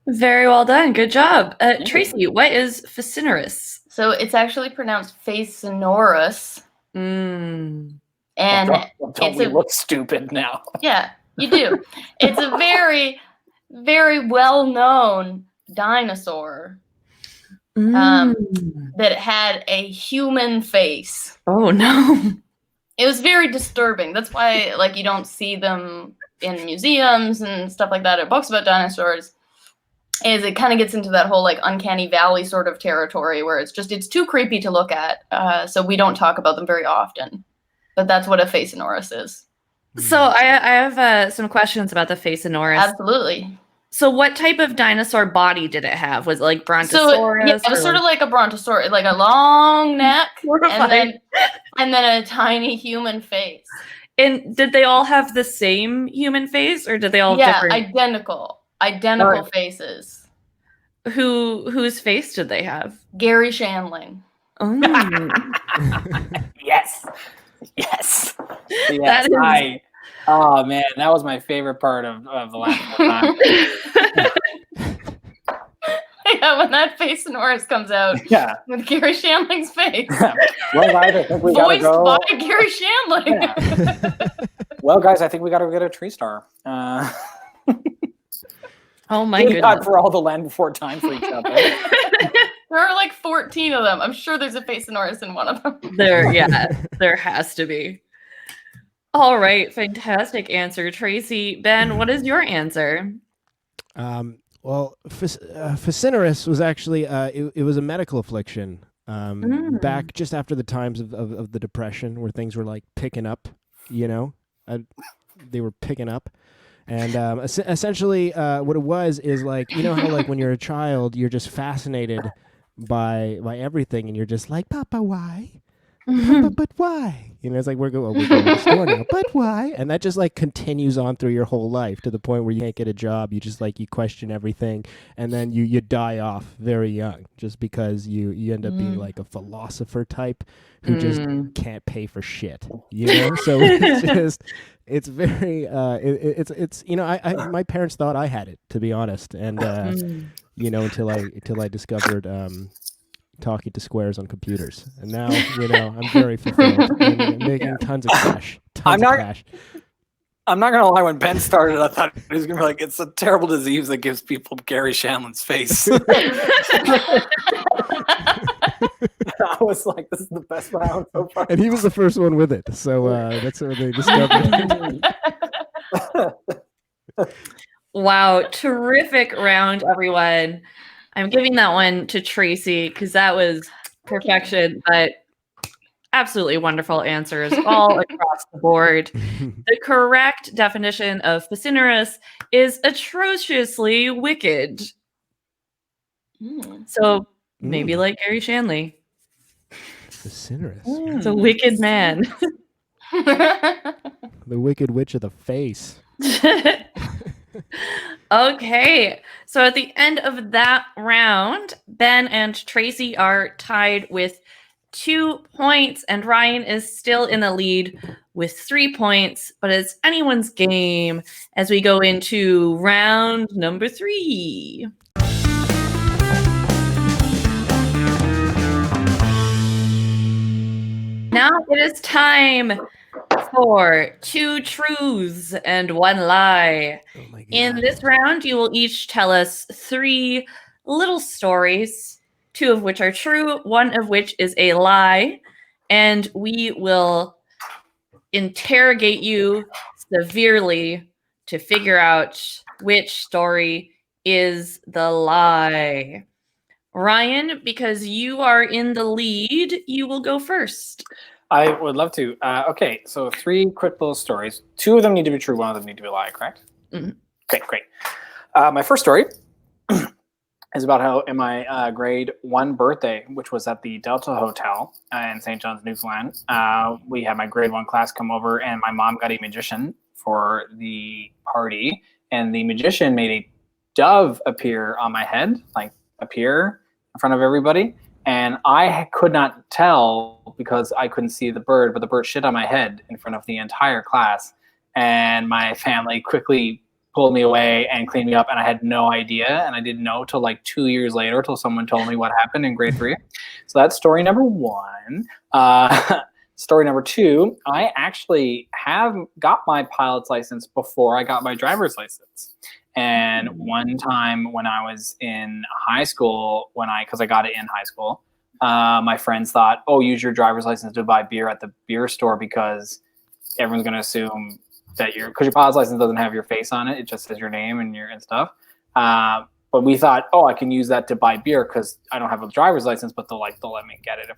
[SPEAKER 1] Very well done. Good job. Tracy, what is Ficinerus?
[SPEAKER 3] So it's actually pronounced Ficinerus. And
[SPEAKER 2] don't we look stupid now?
[SPEAKER 3] Yeah, you do. It's a very, very well-known dinosaur. That had a human face.
[SPEAKER 1] Oh no.
[SPEAKER 3] It was very disturbing. That's why you don't see them in museums and stuff like that, or books about dinosaurs, is it kind of gets into that whole uncanny valley sort of territory where it's too creepy to look at. So we don't talk about them very often. But that's what a Ficinerus is.
[SPEAKER 1] So I have some questions about the Ficinerus.
[SPEAKER 3] Absolutely.
[SPEAKER 1] So what type of dinosaur body did it have? Was it like Brontosaurus?
[SPEAKER 3] It was sort of like a Brontosaurus, like a long neck, and then a tiny human face.
[SPEAKER 1] And did they all have the same human face, or did they all different?
[SPEAKER 3] Identical faces.
[SPEAKER 1] Whose face did they have?
[SPEAKER 3] Gary Shandling.
[SPEAKER 1] Oh.
[SPEAKER 2] Yes. Oh man, that was my favorite part of the last time.
[SPEAKER 3] Yeah, when that Ficinerus comes out with Gary Shandling's face.
[SPEAKER 2] Well, guys, I think we gotta go.
[SPEAKER 3] Voiced by Gary Shandling.
[SPEAKER 2] Yeah. Well, guys, I think we gotta get a tree star.
[SPEAKER 1] Oh my goodness.
[SPEAKER 2] God for all the Land Before Time freaks out there.
[SPEAKER 3] There are 14 of them. I'm sure there's a Ficinerus in one of them.
[SPEAKER 1] There has to be. All right, fantastic answer, Tracy. Ben, what is your answer?
[SPEAKER 4] Well, Ficinerus was actually it was a medical affliction back just after the times of the Depression, where things were picking up. They were picking up, and essentially what it was is how when you're a child you're just fascinated by everything, and you're just like, Papa, why? But why? It's we're going to the store now, but why? And that just continues on through your whole life to the point where you can't get a job. You just you question everything, and then you die off very young just because you end up being a philosopher type who just can't pay for shit. So it's very my parents thought I had it, to be honest, and until I discovered talking to squares on computers, and now I'm very fulfilled and making tons of cash. I'm not
[SPEAKER 2] gonna lie. When Ben started, I thought he was gonna be it's a terrible disease that gives people Gary Shandling's face. I was like, this is the best round so far.
[SPEAKER 4] And he was the first one with it, so that's how they discovered it.
[SPEAKER 1] Wow, terrific round, everyone. I'm giving that one to Tracy because that was perfection, but absolutely wonderful answers all across the board. The correct definition of Ficinerus is atrociously wicked. So maybe like Gary Shandling.
[SPEAKER 4] Ficinerus.
[SPEAKER 1] It's a wicked man.
[SPEAKER 4] The Wicked Witch of the Face.
[SPEAKER 1] Okay, so at the end of that round, Ben and Tracy are tied with 2 points, and Ryan is still in the lead with 3 points, but it's anyone's game as we go into round number 3. Now it is time for 2 truths and 1 lie.
[SPEAKER 4] Oh my God.
[SPEAKER 1] In this round, you will each tell us 3 little stories, 2 of which are true, 1 of which is a lie, and we will interrogate you severely to figure out which story is the lie. Ryan, because you are in the lead, you will go first.
[SPEAKER 2] I would love to. Okay, so 3 quick little stories. 2 of them need to be true, 1 of them need to be a lie, correct? Okay, great. My first story is about how in my grade 1 birthday, which was at the Delta Hotel in St. John's, Newfoundland, we had my grade 1 class come over, and my mom got a magician for the party, and the magician made a dove appear on my head, like appear in front of everybody, and I could not tell because I couldn't see the bird, but the bird shit on my head in front of the entire class, and my family quickly pulled me away and cleaned me up, and I had no idea, and I didn't know till like 2 years later, till someone told me what happened in grade 3. So that's story number 1. Story number 2, I actually have got my pilot's license before I got my driver's license. And one time when I was in high school, because I got it in high school, my friends thought, oh, use your driver's license to buy beer at the beer store because everyone's going to assume that because your pilot's license doesn't have your face on it. It just says your name and stuff. But we thought, oh, I can use that to buy beer because I don't have a driver's license, but they'll let me get it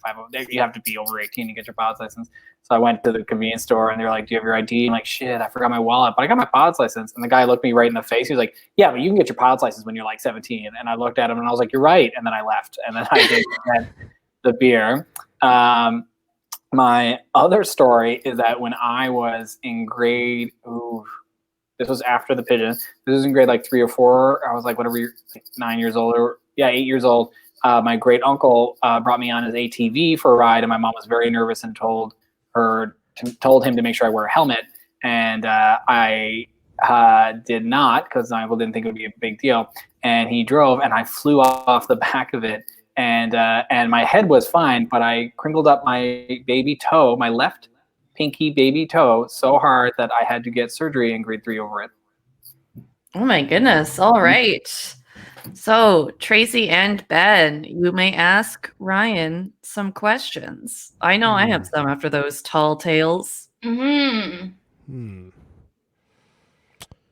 [SPEAKER 2] you have to be over 18 to get your pilot's license. So I went to the convenience store and they're like, do you have your ID? I'm like, shit, I forgot my wallet, but I got my pilot's license. And the guy looked me right in the face. He was like, yeah, but you can get your pilot's license when you're like 17. And I looked at him and I was like, you're right. And then I left. And then I didn't get the beer. My other story is that when I was in grade, this was after the pigeon. This was in grade like 3 or 4. I was like, whatever, like 9 years old, 8 years old. My great uncle brought me on his ATV for a ride, and my mom was very nervous and told him to make sure I wear a helmet. And I did not, because my uncle didn't think it would be a big deal. And he drove, and I flew off the back of it. And my head was fine, but I crinkled up my baby toe, my left pinky baby toe, so hard that I had to get surgery in grade 3 over it.
[SPEAKER 1] Oh my goodness. All right. So Tracy and Ben, you may ask Ryan some questions. I know I have some after those tall tales.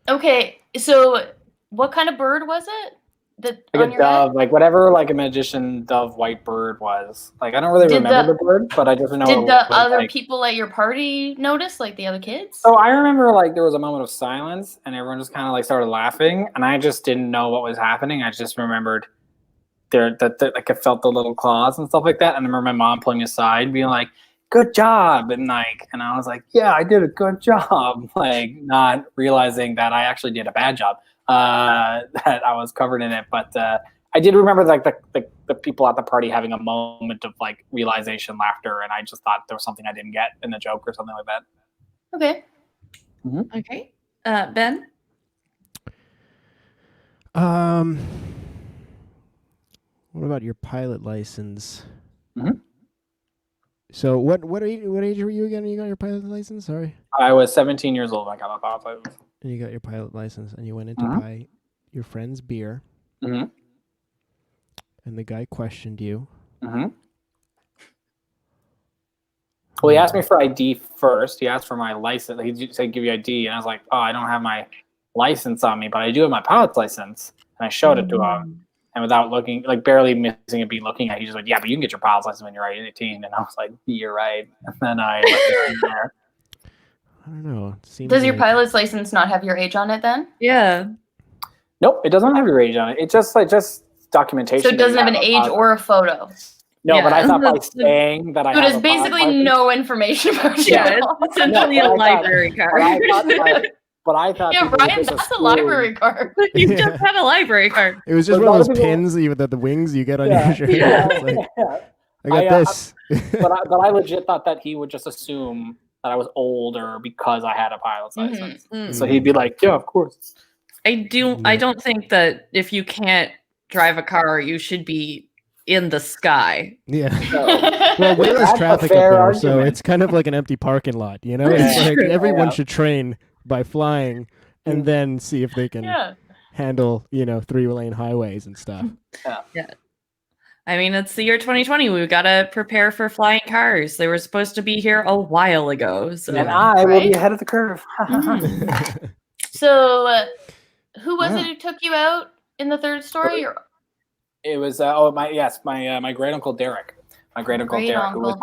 [SPEAKER 3] Okay, so what kind of bird was it?
[SPEAKER 2] Like a dove, like whatever, like a magician dove white bird was. Like I don't really remember the bird, but I just know.
[SPEAKER 3] Did the other people at your party notice, like the other kids?
[SPEAKER 2] So I remember like there was a moment of silence, and everyone just kind of like started laughing, and I just didn't know what was happening. I just remembered that like I felt the little claws and stuff like that, and I remember my mom pulling me aside, being like, "Good job," and I was like, "Yeah, I did a good job," like not realizing that I actually did a bad job. That I was covered in it, but I did remember like the people at the party having a moment of like realization, laughter, and I just thought there was something I didn't get in the joke or something like that.
[SPEAKER 3] Okay.
[SPEAKER 1] Okay. Ben?
[SPEAKER 4] What about your pilot license? So what age were you again when you got your pilot license? Sorry.
[SPEAKER 2] I was 17 years old when I got my pilot license.
[SPEAKER 4] And you got your pilot license, and you went in to buy your friend's beer. And the guy questioned you.
[SPEAKER 2] Well, he asked me for ID first. He asked for my license. He said, give you ID. And I was like, oh, I don't have my license on me, but I do have my pilot's license. And I showed it to him. And without looking, like barely missing a beat looking at it, he just went, yeah, but you can get your pilot's license when you're 18. And I was like, you're right. And then I left it in there.
[SPEAKER 4] I don't know.
[SPEAKER 3] Does your pilot's license not have your age on it then?
[SPEAKER 1] Yeah.
[SPEAKER 2] Nope, it doesn't have your age on it. It's just documentation.
[SPEAKER 3] So it doesn't have an age or a photo.
[SPEAKER 2] No, but I thought by saying that I have
[SPEAKER 3] there's basically no information about you.
[SPEAKER 1] Yeah, it's essentially a library card.
[SPEAKER 2] But I thought
[SPEAKER 3] yeah, Ryan, that's a library card.
[SPEAKER 1] You just had a library card.
[SPEAKER 4] It was just one of those pins, even the wings you get on your shirt. I got this.
[SPEAKER 2] But I legit thought that he would just assume that I was older because I had a pilot's license. So he'd be like, yeah, of course.
[SPEAKER 1] I don't think that if you can't drive a car, you should be in the sky.
[SPEAKER 4] Yeah. Well, there's traffic up there, so it's kind of like an empty parking lot, you know? It's like everyone should train by flying and then see if they can handle, 3-lane highways and stuff.
[SPEAKER 1] Yeah. I mean, it's the year 2020. We've got to prepare for flying cars. They were supposed to be here a while ago. So.
[SPEAKER 2] And I will be ahead of the curve.
[SPEAKER 3] So, who was it who took you out in the third story?
[SPEAKER 2] It was my great uncle Derek. My great uncle Derek, who was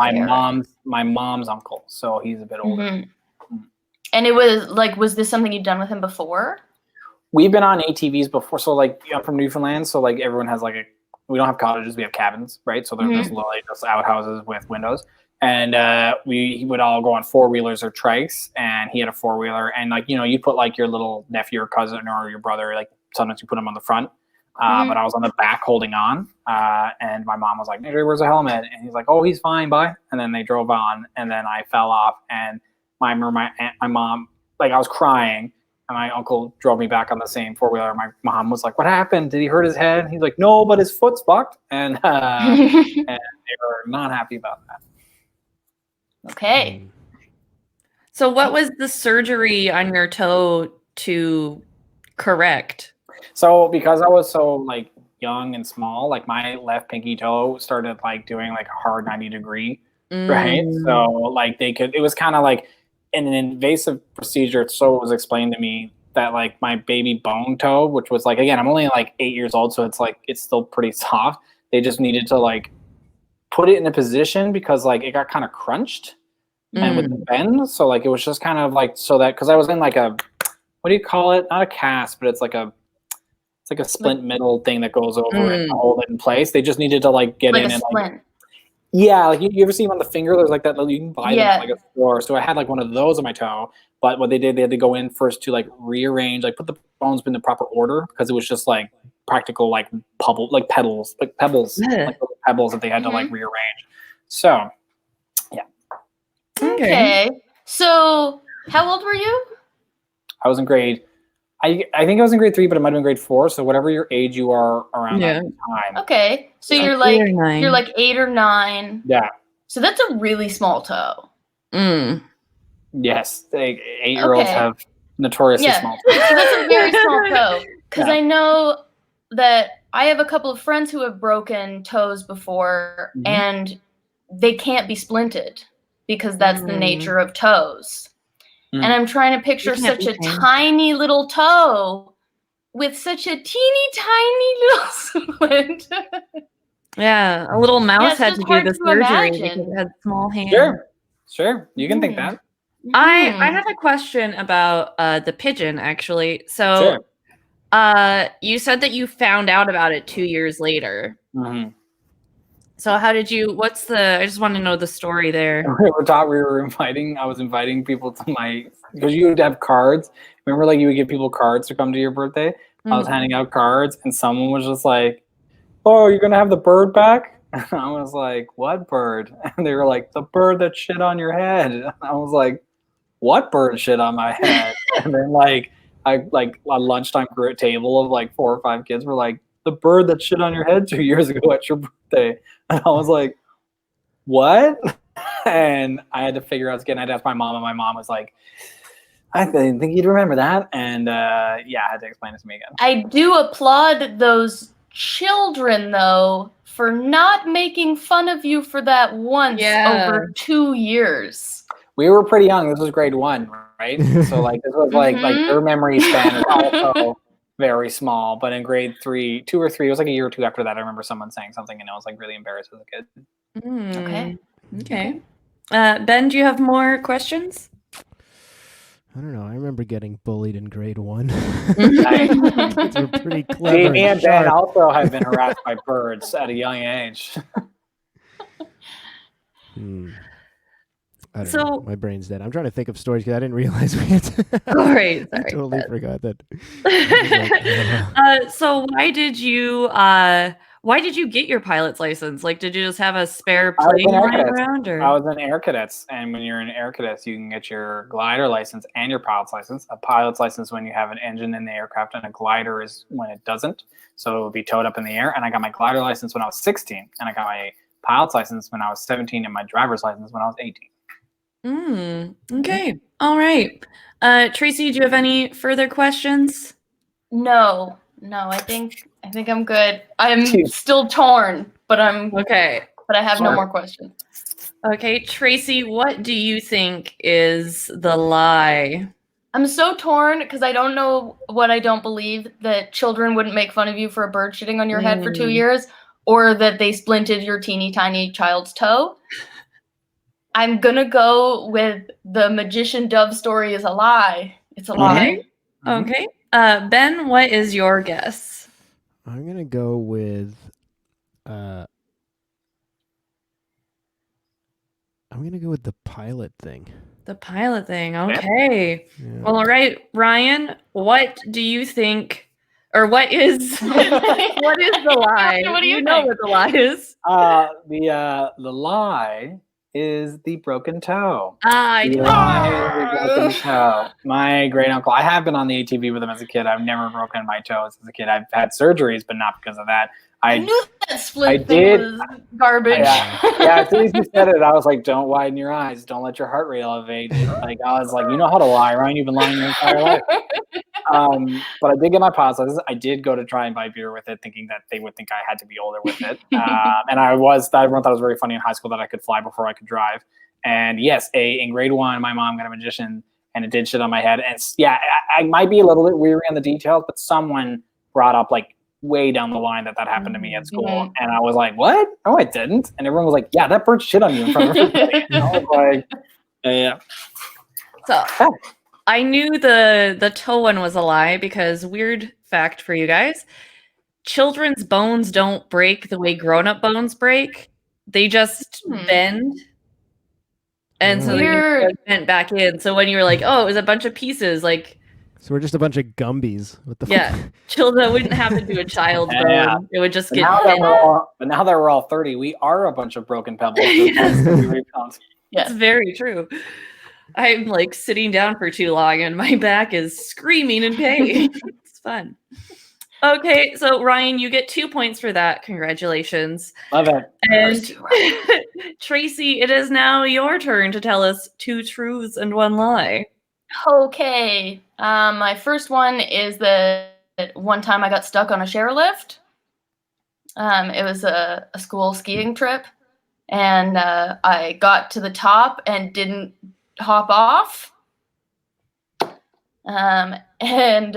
[SPEAKER 2] my mom's uncle. So he's a bit older.
[SPEAKER 3] And it was like, was this something you'd done with him before?
[SPEAKER 2] we've been on ATVs before. So like I'm from Newfoundland, so like everyone has like we don't have cottages, we have cabins, right? So they're just literally just outhouses with windows. And we would all go on 4-wheelers or trikes, and he had a 4-wheeler, and like you put like your little nephew or cousin or your brother, like sometimes you put them on the front, but I was on the back holding on, and my mom was like, "Hey, where's the helmet?" And he's like, "Oh, he's fine, bye." And then they drove on, and then I fell off, and my mom, like I was crying, and my uncle drove me back on the same 4-wheeler. My mom was like, "What happened? Did he hurt his head?" He's like, "No, but his foot's fucked," and they were not happy about that.
[SPEAKER 3] Okay.
[SPEAKER 1] So what was the surgery on your toe to correct?
[SPEAKER 2] So because I was so like young and small, like my left pinky toe started like doing like a hard 90-degree, right? So like it was kind of like an invasive procedure. So it was explained to me that like my baby bone toe, which was like, again, I'm only like 8 years old, so it's still pretty soft. They just needed to like put it in a position because like it got kind of crunched and with the bend. So like it was just kind of like so that because I was in like a, what do you call it? Not a cast, but it's like a splint middle thing that goes over it to hold it in place. They just needed to like get in and like, yeah, like you ever see them on the finger? There's like that you can buy them at like a store. So I had like one of those on my toe, but what they did, they had to go in first to like rearrange, like put the bones in the proper order because it was just like practical like pebbles, like pebbles that they had to like rearrange. So yeah.
[SPEAKER 3] Okay. So how old were you?
[SPEAKER 2] I was in grade. I think I was in grade 3, but it might have been grade 4. So whatever your age you are around that time.
[SPEAKER 3] Okay. So you're like 8 or 9.
[SPEAKER 2] Yeah.
[SPEAKER 3] So that's a really small toe.
[SPEAKER 2] Yes, 8-year-olds have notoriously small toes.
[SPEAKER 3] So that's a very small toe. Because I know that I have a couple of friends who have broken toes before, and they can't be splinted because that's the nature of toes. And I'm trying to picture such a tiny little toe with such a teeny tiny little splint.
[SPEAKER 1] Yeah, a little mouse had to do the surgery because it had small hands.
[SPEAKER 2] Sure. You can think that.
[SPEAKER 1] I have a question about the pigeon, actually. So you said that you found out about it 2 years later. So how did you, I just want to know the story there.
[SPEAKER 2] I was inviting people to because you would have cards. Remember, like you would give people cards to come to your birthday? I was handing out cards and someone was just like, "Oh, you're going to have the bird back?" And I was like, "What bird?" And they were like, "The bird that shit on your head." And I was like, "What bird shit on my head?" And then like a lunchtime table of like 4 or 5 kids were like, "The bird that shit on your head 2 years ago at your birthday." And I was like, "What?" And I had to figure out again. I had to ask my mom, and my mom was like, "I didn't think you'd remember that." And I had to explain it to me again.
[SPEAKER 3] I do applaud those children, though, for not making fun of you for that once over 2 years.
[SPEAKER 2] We were pretty young. This was grade 1, right? So like this was like their memory span is also very small. But in grade 3, 2 or 3, it was like a year or 2 after that. I remember someone saying something, and I was like really embarrassed as a kid.
[SPEAKER 1] Okay. Ben, do you have more questions?
[SPEAKER 4] I don't know. I remember getting bullied in grade 1.
[SPEAKER 2] Kids
[SPEAKER 4] were pretty clever.
[SPEAKER 2] Jamie and Ben also have been harassed by birds at a young age.
[SPEAKER 4] I don't know. My brain's dead. I'm trying to think of stories because I didn't realize we had to.
[SPEAKER 1] Sorry.
[SPEAKER 4] I totally forgot that.
[SPEAKER 1] So why did you get your pilot's license? Like, did you just have a spare plane lying around? Or?
[SPEAKER 2] I was in Air Cadets, and when you're in Air Cadets, you can get your glider license and your pilot's license. A pilot's license when you have an engine in the aircraft, and a glider is when it doesn't. So it will be towed up in the air. And I got my glider license when I was 16, and I got my pilot's license when I was 17, and my driver's license when I was 18.
[SPEAKER 1] Okay. All right. Tracy, do you have any further questions?
[SPEAKER 3] No, I think I'm good. I'm still torn, but I'm okay. But I have no more questions.
[SPEAKER 1] Okay, Tracy, what do you think is the lie?
[SPEAKER 3] I'm so torn because I don't know what I don't believe, that children wouldn't make fun of you for a bird shitting on your head for 2 years, or that they splinted your teeny tiny child's toe. I'm gonna go with the magician dove story is a lie. It's a lie.
[SPEAKER 1] Okay. Ben, what is your guess?
[SPEAKER 4] I'm gonna go with. I'm gonna go with the pilot thing.
[SPEAKER 1] The pilot thing. Okay.
[SPEAKER 4] Yeah.
[SPEAKER 1] Well, all right, Ryan. What do you think, or what is what is the lie?
[SPEAKER 3] What do you
[SPEAKER 1] know
[SPEAKER 3] think?
[SPEAKER 1] what the lie is?
[SPEAKER 2] The lie is the broken toe.
[SPEAKER 1] I
[SPEAKER 2] The
[SPEAKER 1] knew
[SPEAKER 2] lie is the broken toe. My great uncle. I have been on the ATV with him as a kid. I've never broken my toes as a kid. I've had surgeries, but not because of that.
[SPEAKER 3] I knew that splint
[SPEAKER 2] I
[SPEAKER 3] thing
[SPEAKER 2] did-
[SPEAKER 3] was garbage.
[SPEAKER 2] Yeah, as soon as you said it, I was like, "Don't widen your eyes. Don't let your heart rate elevate." Like I was like, "You know how to lie, Ryan? You've been lying your entire life." But I did get my pilot's license. I did go to try and buy beer with it, thinking that they would think I had to be older with it. And everyone thought it was very funny in high school that I could fly before I could drive. And yes, in grade 1, my mom got a magician, and it did shit on my head. And yeah, I might be a little bit weary on the details, but someone brought up like way down the line that happened to me at school, and I was like, "What? No, I didn't." And everyone was like, "Yeah, that bird shit on you in front of everybody." And I was like, "Yeah."
[SPEAKER 1] So I knew the toe one was a lie because weird fact for you guys. Children's bones don't break the way grown-up bones break. They just bend. And so they
[SPEAKER 3] Weird.
[SPEAKER 1] bent back in. So when you were like, "Oh, it was a bunch of pieces," like
[SPEAKER 4] So we're just a bunch of Gumbies. What the
[SPEAKER 1] yeah,
[SPEAKER 4] fuck?
[SPEAKER 1] children wouldn't happen to a child's
[SPEAKER 2] Yeah.
[SPEAKER 1] bone. It would just
[SPEAKER 2] But
[SPEAKER 1] get
[SPEAKER 2] now, that
[SPEAKER 1] bent.
[SPEAKER 2] we're all 30, we are a bunch of broken pebbles.
[SPEAKER 1] It's
[SPEAKER 3] Yes.
[SPEAKER 1] very true. I'm like sitting down for too long and my back is screaming in pain. It's fun. Okay, so Ryan, you get 2 points for that. Congratulations.
[SPEAKER 2] Love it.
[SPEAKER 1] And Tracy, it is now your turn to tell us 2 truths and 1 lie.
[SPEAKER 3] Okay. My first one is that one time I got stuck on a chairlift. It was a school skiing trip, and I got to the top and didn't hop off. And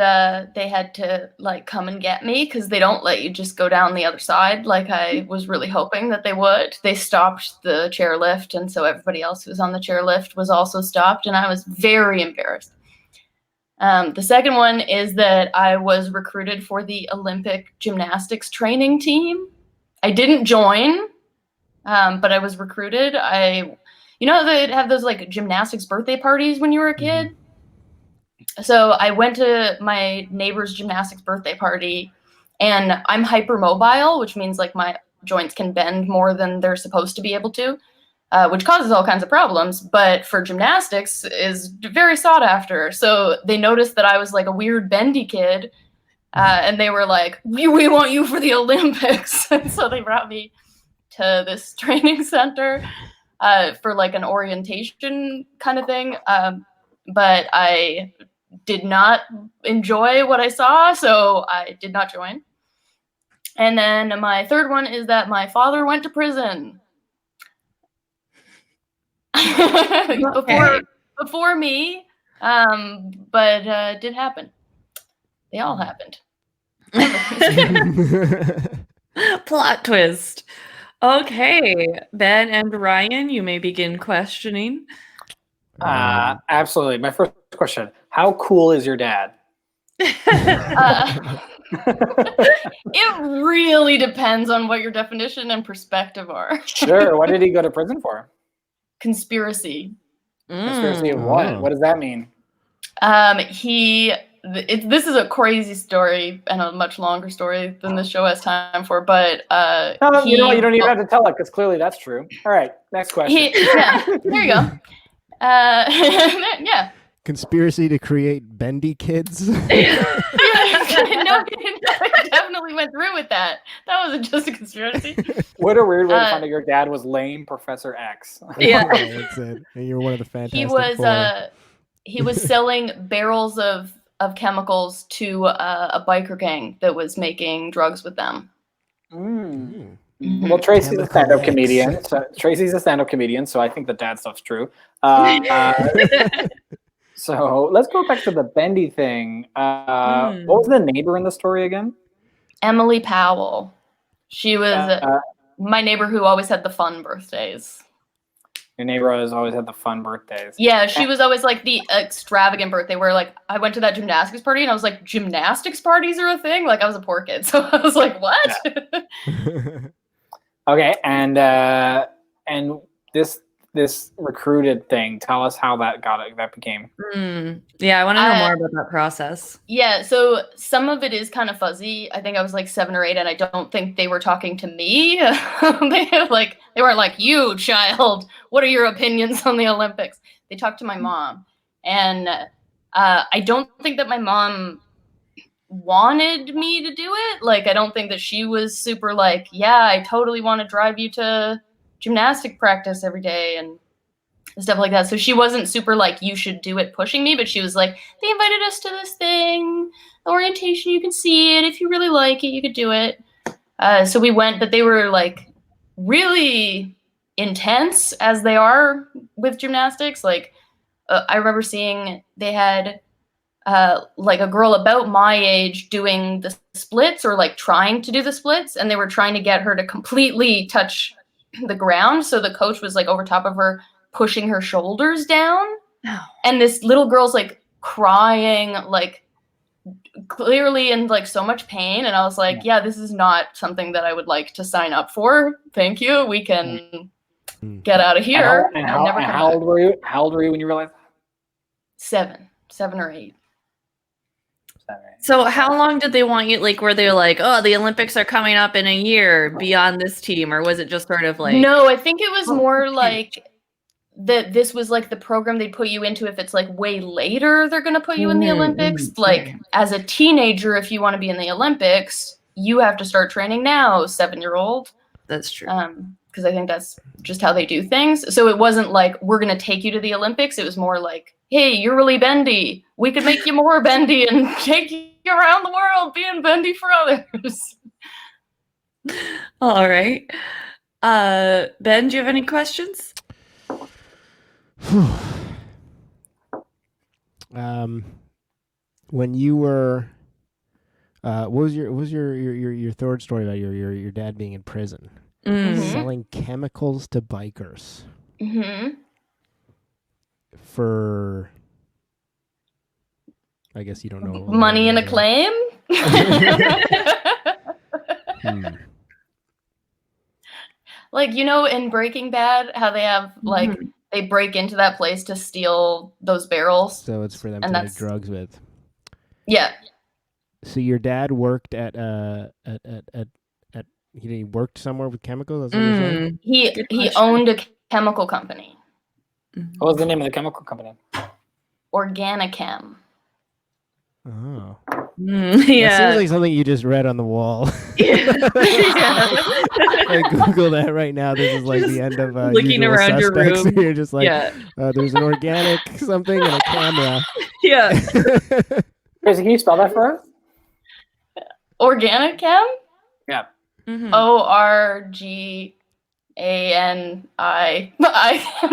[SPEAKER 3] they had to like come and get me because they don't let you just go down the other side like I was really hoping that they would. They stopped the chairlift, and so everybody else who was on the chairlift was also stopped, and I was very embarrassed. The second one is that I was recruited for the Olympic gymnastics training team. I didn't join, but I was recruited. They'd have those like gymnastics birthday parties when you were a kid. So I went to my neighbor's gymnastics birthday party, and I'm hypermobile, which means like my joints can bend more than they're supposed to be able to, which causes all kinds of problems. But for gymnastics is very sought after. So they noticed that I was like a weird bendy kid, and they were like, we want you for the Olympics. And so they brought me to this training center for like an orientation kind of thing. But I did not enjoy what I saw, so I did not join. And then my third one is that my father went to prison. before me, but it did happen. They all happened.
[SPEAKER 1] Plot twist. Okay, Ben and Ryan, you may begin questioning.
[SPEAKER 2] Absolutely. My first question: how cool is your dad?
[SPEAKER 3] It really depends on what your definition and perspective are.
[SPEAKER 2] Sure. What did he go to prison for?
[SPEAKER 3] Conspiracy.
[SPEAKER 2] Conspiracy of what? What does that mean?
[SPEAKER 3] This is a crazy story and a much longer story than this show has time for, but
[SPEAKER 2] you don't even have to tell it because clearly that's true. All right, next question.
[SPEAKER 3] There you go. Yeah.
[SPEAKER 4] Conspiracy to create bendy kids.
[SPEAKER 3] No, I definitely went through with that. That wasn't just a conspiracy.
[SPEAKER 2] What a weird way to find out your dad was lame Professor X.
[SPEAKER 1] Yeah.
[SPEAKER 4] That's it. And you're one of the Fantastic Four.
[SPEAKER 3] He was selling barrels of chemicals to a biker gang that was making drugs with them.
[SPEAKER 2] Well, Tracy's a stand-up comedian. So I think the dad stuff's true. So let's go back to the bendy thing. What was the neighbor in the story again?
[SPEAKER 3] Emily Powell. She was my neighbor who always had the fun birthdays.
[SPEAKER 2] Your neighbor always had the fun birthdays.
[SPEAKER 3] Yeah, she was always like the extravagant birthday where like I went to that gymnastics party and I was like, gymnastics parties are a thing? Like I was a poor kid. So I was like, what?
[SPEAKER 2] Yeah. Okay, and this recruited thing, tell us how that became.
[SPEAKER 1] Yeah, I want to know more about that process.
[SPEAKER 3] Yeah, so some of it is kind of fuzzy. I think I was like 7 or 8, and I don't think they were talking to me. They weren't like, you child, what are your opinions on the Olympics? They talked to my mom, and I don't think that my mom wanted me to do it. Like, I don't think that she was super like, yeah, I totally want to drive you to gymnastic practice every day and stuff like that. So she wasn't super like, you should do it, pushing me, but she was like, they invited us to this thing, orientation, you can see it. If you really like it, you could do it. So we went, but they were like really intense as they are with gymnastics. Like I remember seeing they had like a girl about my age doing the splits or like trying to do the splits, and they were trying to get her to completely touch the ground. So the coach was like over top of her, pushing her shoulders down. And this little girl's like crying, like clearly in like so much pain. And I was like, yeah, this is not something that I would like to sign up for. Thank you. We can get out of here.
[SPEAKER 2] How old were you? How old were you when you realized that?
[SPEAKER 3] 7 or 8.
[SPEAKER 1] So how long did they want you, like, were they like, oh, the Olympics are coming up in a year, be on this team? Or was it just sort of like...
[SPEAKER 3] No, I think it was more like that this was like the program they'd put you into if it's like way later they're going to put you in the Olympics. Like as a teenager, if you want to be in the Olympics, you have to start training now, 7-year-old.
[SPEAKER 1] That's true.
[SPEAKER 3] Because I think that's just how they do things. So it wasn't like, we're going to take you to the Olympics. It was more like, hey, you're really bendy. We could make you more bendy and take you around the world being bendy for others.
[SPEAKER 1] All right. Ben, do you have any questions?
[SPEAKER 4] When you were, what was your third story about your dad being in prison, selling chemicals to bikers for, I guess you don't know,
[SPEAKER 3] money and acclaim. Like, you know, in Breaking Bad, how they have like they break into that place to steal those barrels.
[SPEAKER 4] So it's for them to make drugs with.
[SPEAKER 3] Yeah.
[SPEAKER 4] So your dad worked at he worked somewhere with chemicals? That's what you're saying?
[SPEAKER 3] He owned a chemical company.
[SPEAKER 2] What was the name of the chemical company?
[SPEAKER 3] Organichem.
[SPEAKER 4] Oh.
[SPEAKER 1] Yeah.
[SPEAKER 4] That seems like something you just read on the wall.
[SPEAKER 1] Yeah.
[SPEAKER 4] Like Google that right now. This is like the end of
[SPEAKER 1] looking around your room.
[SPEAKER 4] You're just like, there's an organic something and a camera.
[SPEAKER 1] Yeah.
[SPEAKER 2] Tracy, can you spell that for us?
[SPEAKER 3] Organichem?
[SPEAKER 2] Yeah.
[SPEAKER 3] ORGANI. I'm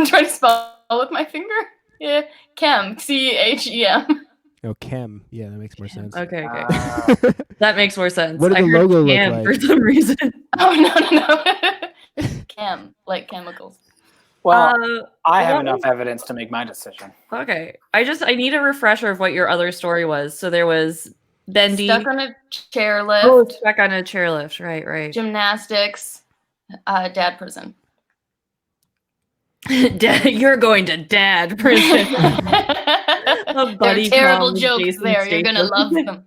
[SPEAKER 3] trying to spell with my finger. Yeah. Chem. CHEM.
[SPEAKER 4] Oh, chem. Yeah, that makes more sense.
[SPEAKER 1] Okay. That makes more sense.
[SPEAKER 4] What did the logo look like?
[SPEAKER 1] For some reason.
[SPEAKER 3] Oh, no. Chem, like chemicals.
[SPEAKER 2] Well, I have enough evidence to make my decision.
[SPEAKER 1] Okay. I need a refresher of what your other story was. So there was bendy.
[SPEAKER 3] Stuck on a chairlift.
[SPEAKER 1] Oh, stuck on a chairlift. Right.
[SPEAKER 3] Gymnastics. Dad prison.
[SPEAKER 1] Dad, you're going to dad prison.
[SPEAKER 3] They're terrible jokes there. You're going to love them.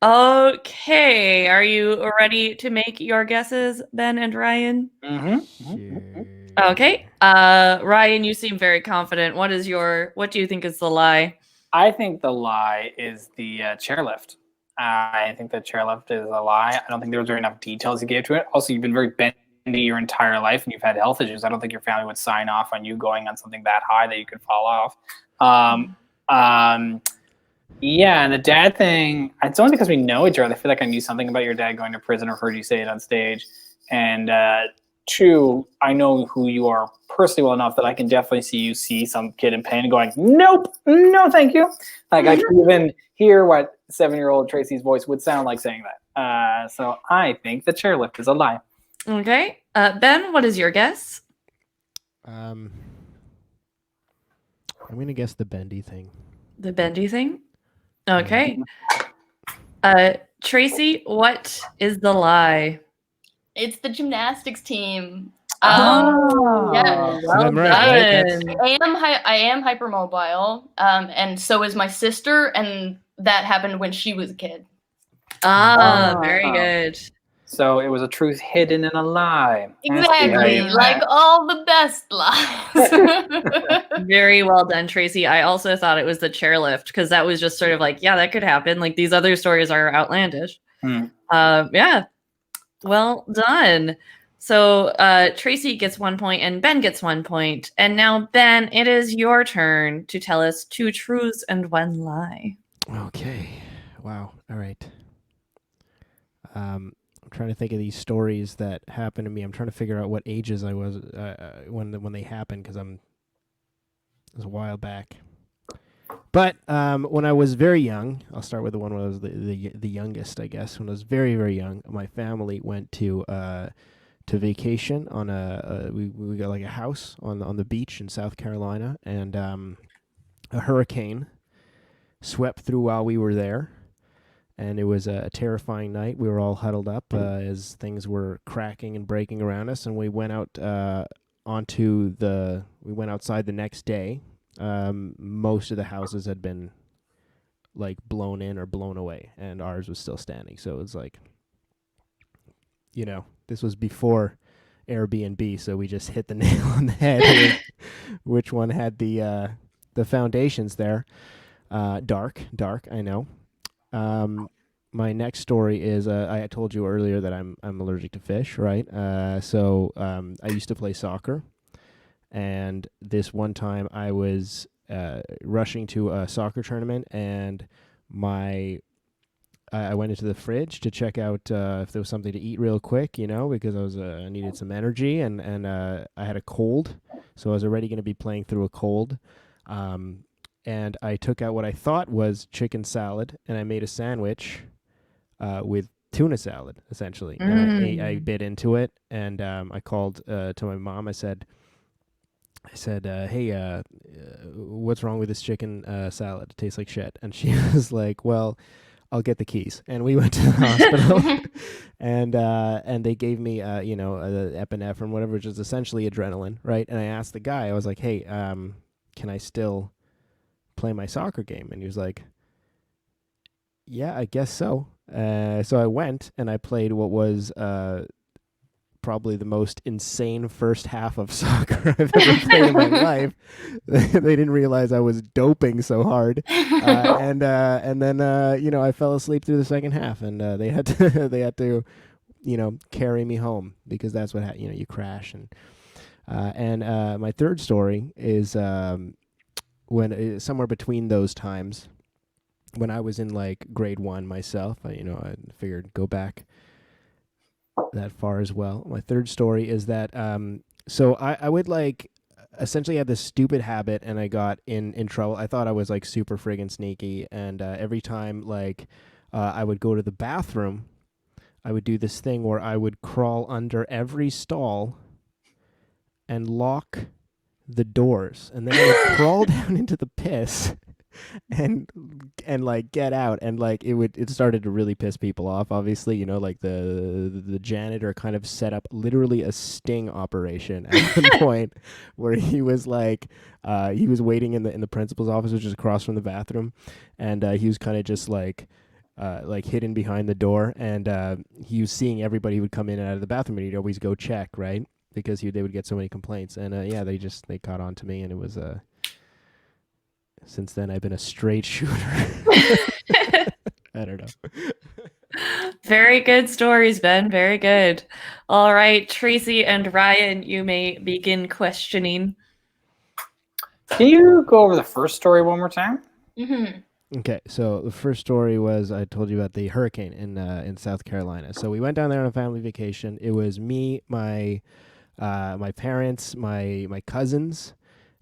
[SPEAKER 1] Okay. Are you ready to make your guesses, Ben and Ryan? Okay. Ryan, you seem very confident. What do you think is the lie?
[SPEAKER 2] I think the lie is the chairlift. I think the chairlift is a lie. I don't think there was very enough details you gave to it. Also, you've been very bendy your entire life and you've had health issues. I don't think your family would sign off on you going on something that high that you could fall off. Yeah, and the dad thing, it's only because we know each other. I feel like I knew something about your dad going to prison or heard you say it on stage. And 2, I know who you are personally well enough that I can definitely see some kid in pain going, nope, no thank you. Like I can even hear what 7-year-old Tracy's voice would sound like saying that. So I think the chairlift is a lie.
[SPEAKER 1] Okay. Ben, what is your guess?
[SPEAKER 4] I'm gonna guess the bendy thing.
[SPEAKER 1] The bendy thing? Okay. Tracy, what is the lie?
[SPEAKER 3] It's the gymnastics team.
[SPEAKER 2] Oh,
[SPEAKER 3] yeah.
[SPEAKER 4] So I'm right, right? That's-
[SPEAKER 3] I am hypermobile, and so is my sister, and that happened when she was a kid.
[SPEAKER 1] Very good.
[SPEAKER 2] So it was a truth hidden in a lie.
[SPEAKER 3] Exactly, like all the best lies.
[SPEAKER 1] Very well done, Tracy. I also thought it was the chairlift because that was just sort of like, yeah, that could happen. Like these other stories are outlandish. Yeah, well done. So Tracy gets 1 point and Ben gets 1 point. And now, Ben, it is your turn to tell us 2 truths and 1 lie.
[SPEAKER 4] Okay. Wow. All right. I'm trying to think of these stories that happened to me. I'm trying to figure out what ages I was when they happened because it was a while back. But when I was very young, I'll start with the one when I was the youngest, I guess. When I was very, very young, my family went to vacation on we got like a house on the beach in South Carolina, and a hurricane swept through while we were there. And it was a terrifying night. We were all huddled up as things were cracking and breaking around us. And we went out we went outside the next day. Most of the houses had been like blown in or blown away, and ours was still standing. So it was like, this was before Airbnb. So we just hit the nail on the head with which one had the foundations there. Dark, I know. My next story is I told you earlier that I'm allergic to fish, right? So I used to play soccer, and this one time I was rushing to a soccer tournament, and I went into the fridge to check out if there was something to eat real quick, because I needed some energy, and I had a cold, so I was already going to be playing through a cold. And I took out what I thought was chicken salad, and I made a sandwich with tuna salad, essentially. And I bit into it, and I called to my mom. I said, hey, what's wrong with this chicken salad? It tastes like shit. And she was like, well, I'll get the keys. And we went to the hospital, and they gave me, epinephrine, whatever, which is essentially adrenaline, right? And I asked the guy, I was like, hey, can I still play my soccer game? And he was like, yeah, I guess so. So I went and I played what was probably the most insane first half of soccer I've ever played in my life. They didn't realize I was doping so hard, and then I fell asleep through the second half, and they had to carry me home because that's what you crash. And my third story is when somewhere between those times, when I was in like grade 1 myself, I figured go back that far as well. My third story is that so I would like essentially had this stupid habit, and I got in trouble. I thought I was like super friggin' sneaky, and every time like I would go to the bathroom, I would do this thing where I would crawl under every stall and lock the doors, and then I would crawl down into the piss and like get out, and like it started to really piss people off, obviously, like the janitor kind of set up literally a sting operation at one point where he was like he was waiting in the principal's office, which is across from the bathroom, and he was kind of just like hidden behind the door, and he was seeing everybody who would come in and out of the bathroom, and he'd always go check, right? Because they would get so many complaints, and they caught on to me, and it was since then I've been a straight shooter. I don't know.
[SPEAKER 1] Very good stories, Ben. Very good. All right, Tracy and Ryan, you may begin questioning.
[SPEAKER 2] Can you go over the first story one more time?
[SPEAKER 3] Mm-hmm.
[SPEAKER 4] Okay, so the first story was I told you about the hurricane in South Carolina. So we went down there on a family vacation. It was me, my parents, my cousins,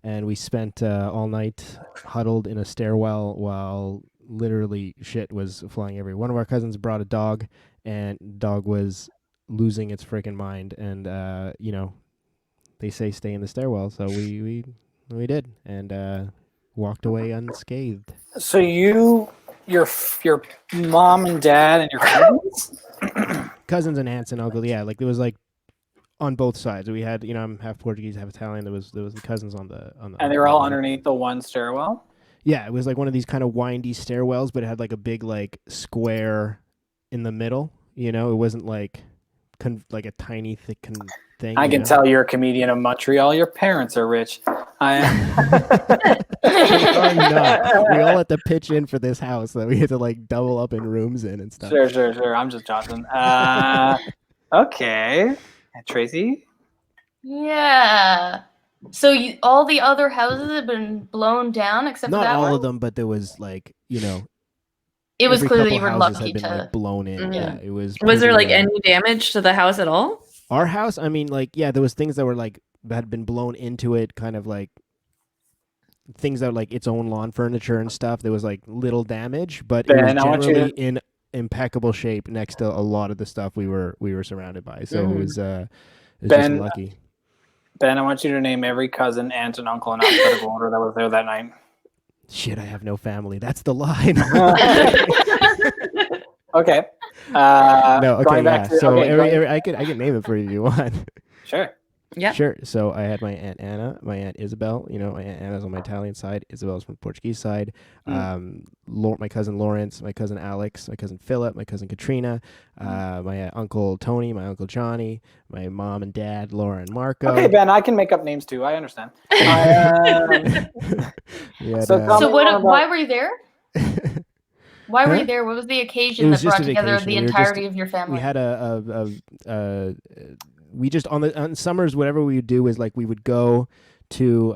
[SPEAKER 4] and we spent all night huddled in a stairwell while literally shit was flying everywhere. One of our cousins brought a dog, and the dog was losing its freaking mind, and they say stay in the stairwell, so we did, and walked away unscathed.
[SPEAKER 2] So your mom and dad and your
[SPEAKER 4] cousins and aunts and uncles, yeah, like there was like on both sides. We had, I'm half Portuguese, half Italian. There was the cousins on the
[SPEAKER 2] and they were all underneath the one stairwell.
[SPEAKER 4] Yeah, it was like one of these kind of windy stairwells, but it had like a big like square in the middle. It wasn't like a tiny thick thing.
[SPEAKER 2] I can tell you're a comedian of Montreal. Your parents are rich. I
[SPEAKER 4] am not. We all had to pitch in for this house that we had to like double up in rooms in and stuff.
[SPEAKER 2] Sure. I'm just joking. Okay. Tracy?
[SPEAKER 3] Yeah. So all the other houses have been blown down except for that one?
[SPEAKER 4] Not all of them, but there was like,
[SPEAKER 3] it was clear that you were lucky
[SPEAKER 4] to like blown in.
[SPEAKER 3] Mm-hmm.
[SPEAKER 4] Yeah, it was.
[SPEAKER 1] Was there like any damage to the house at all?
[SPEAKER 4] Our house, I mean, like, yeah, there was things that were like that had been blown into it, kind of like things that were like its own lawn furniture and stuff. There was like little damage, but it was generally in impeccable shape next to a lot of the stuff we were surrounded by. So it was just lucky.
[SPEAKER 2] Ben, I want you to name every cousin, aunt, and uncle in alphabetical order that was there that night.
[SPEAKER 4] Shit, I have no family. That's the line.
[SPEAKER 2] Okay.
[SPEAKER 4] No, okay, yeah. So I can name it for you if you want.
[SPEAKER 2] Sure.
[SPEAKER 1] Yeah.
[SPEAKER 4] Sure. So I had my Aunt Anna, my Aunt Isabel. My Aunt Anna's on my Italian side. Isabel's from the Portuguese side. My cousin Lawrence, my cousin Alex, my cousin Philip, my cousin Katrina, my Uncle Tony, my Uncle Johnny, my mom and dad, Laura and Marco.
[SPEAKER 2] Okay, Ben, I can make up names too. I understand.
[SPEAKER 3] Why were you there? Why were you there? What was the occasion that brought together the entirety of your family?
[SPEAKER 4] We had we just on summers, whatever we would do is like we would go to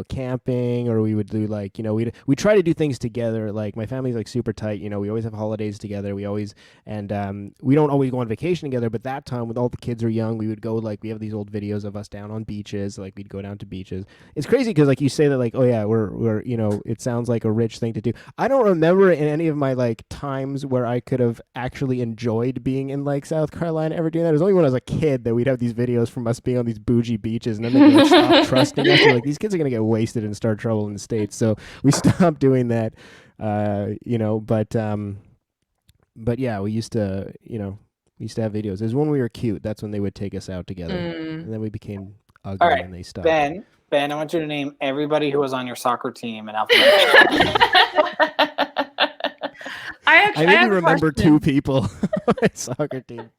[SPEAKER 4] camping, or we would do like we try to do things together. Like my family's like super tight. We always have holidays together. We always we don't always go on vacation together, but that time when all the kids are young, we would go, like, we have these old videos of us down on beaches. Like we'd go down to beaches. It's crazy because like you say that like, oh yeah, we're it sounds like a rich thing to do. I don't remember in any of my like times where I could have actually enjoyed being in like South Carolina ever doing that. It was only when I was a kid that we'd have these videos from us being on these bougie beaches, and then they like, stop trusting us. We're like, these kids are gonna get wasted and start trouble in the States, so we stopped doing that. But yeah, we used to have videos. It was when we were cute. That's when they would take us out together, and then we became ugly. All right, and they stopped.
[SPEAKER 2] Ben, I want you to name everybody who was on your soccer team in alphabetical.
[SPEAKER 1] I
[SPEAKER 4] maybe remember two people on my soccer team.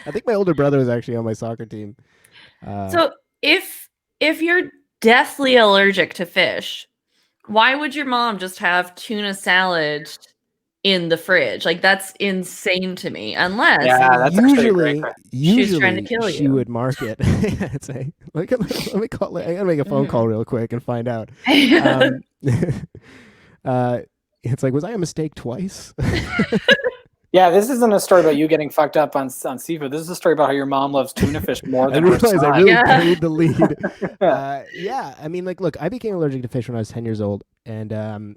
[SPEAKER 4] I think my older brother was actually on my soccer team.
[SPEAKER 1] So if you're deathly allergic to fish, why would your mom just have tuna salad in the fridge? Like, that's insane to me. Unless
[SPEAKER 4] usually
[SPEAKER 1] she's trying to kill you.
[SPEAKER 4] She would mark it. Say, let me call. I gotta make a phone call real quick and find out. It's like, was I a mistake twice?
[SPEAKER 2] Yeah, this isn't a story about you getting fucked up on seafood. This is a story about how your mom loves tuna fish more than her son.
[SPEAKER 4] I really paid the lead. Yeah, I mean, like, look, I became allergic to fish when I was 10 years old, and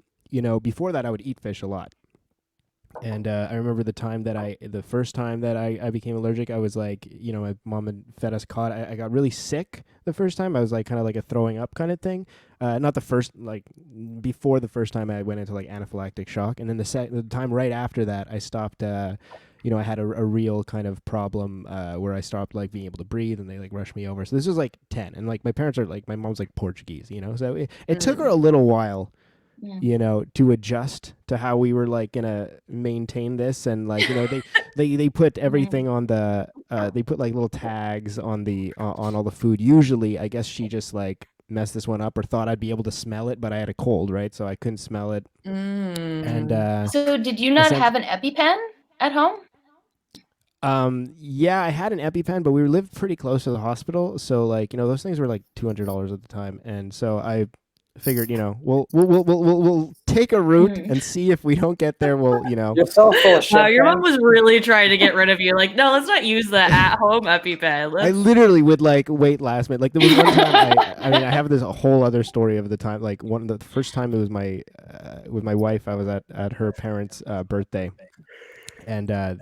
[SPEAKER 4] before that, I would eat fish a lot. And I remember the first time that I became allergic, I was like, my mom had fed us cod. I got really sick the first time. I was like kind of like a throwing up kind of thing. Not the first, like before the first time I went into like anaphylactic shock. And then the time right after that, I stopped, I had a real kind of problem where I stopped like being able to breathe, and they like rushed me over. So this was like 10. And like my parents are like, my mom's like Portuguese, so it took her a little while. To adjust to how we were like gonna maintain this, and like they put everything on the they put like little tags on on all the food. Usually, I guess she just like messed this one up or thought I'd be able to smell it, but I had a cold, right? So I couldn't smell it. And
[SPEAKER 3] so did you not have an EpiPen at home?
[SPEAKER 4] Yeah, I had an EpiPen, but we lived pretty close to the hospital, so like those things were like $200 at the time, and so I figured, we'll take a route and see if we don't get there.
[SPEAKER 2] You're so full of shit.
[SPEAKER 1] Wow, your mom was really trying to get rid of you. Like, no, let's not use the at-home EpiPen.
[SPEAKER 4] I literally would like wait last minute. Like there was one time. I have this a whole other story of the time. Like the first time it was with my wife. I was at her parents' birthday, and I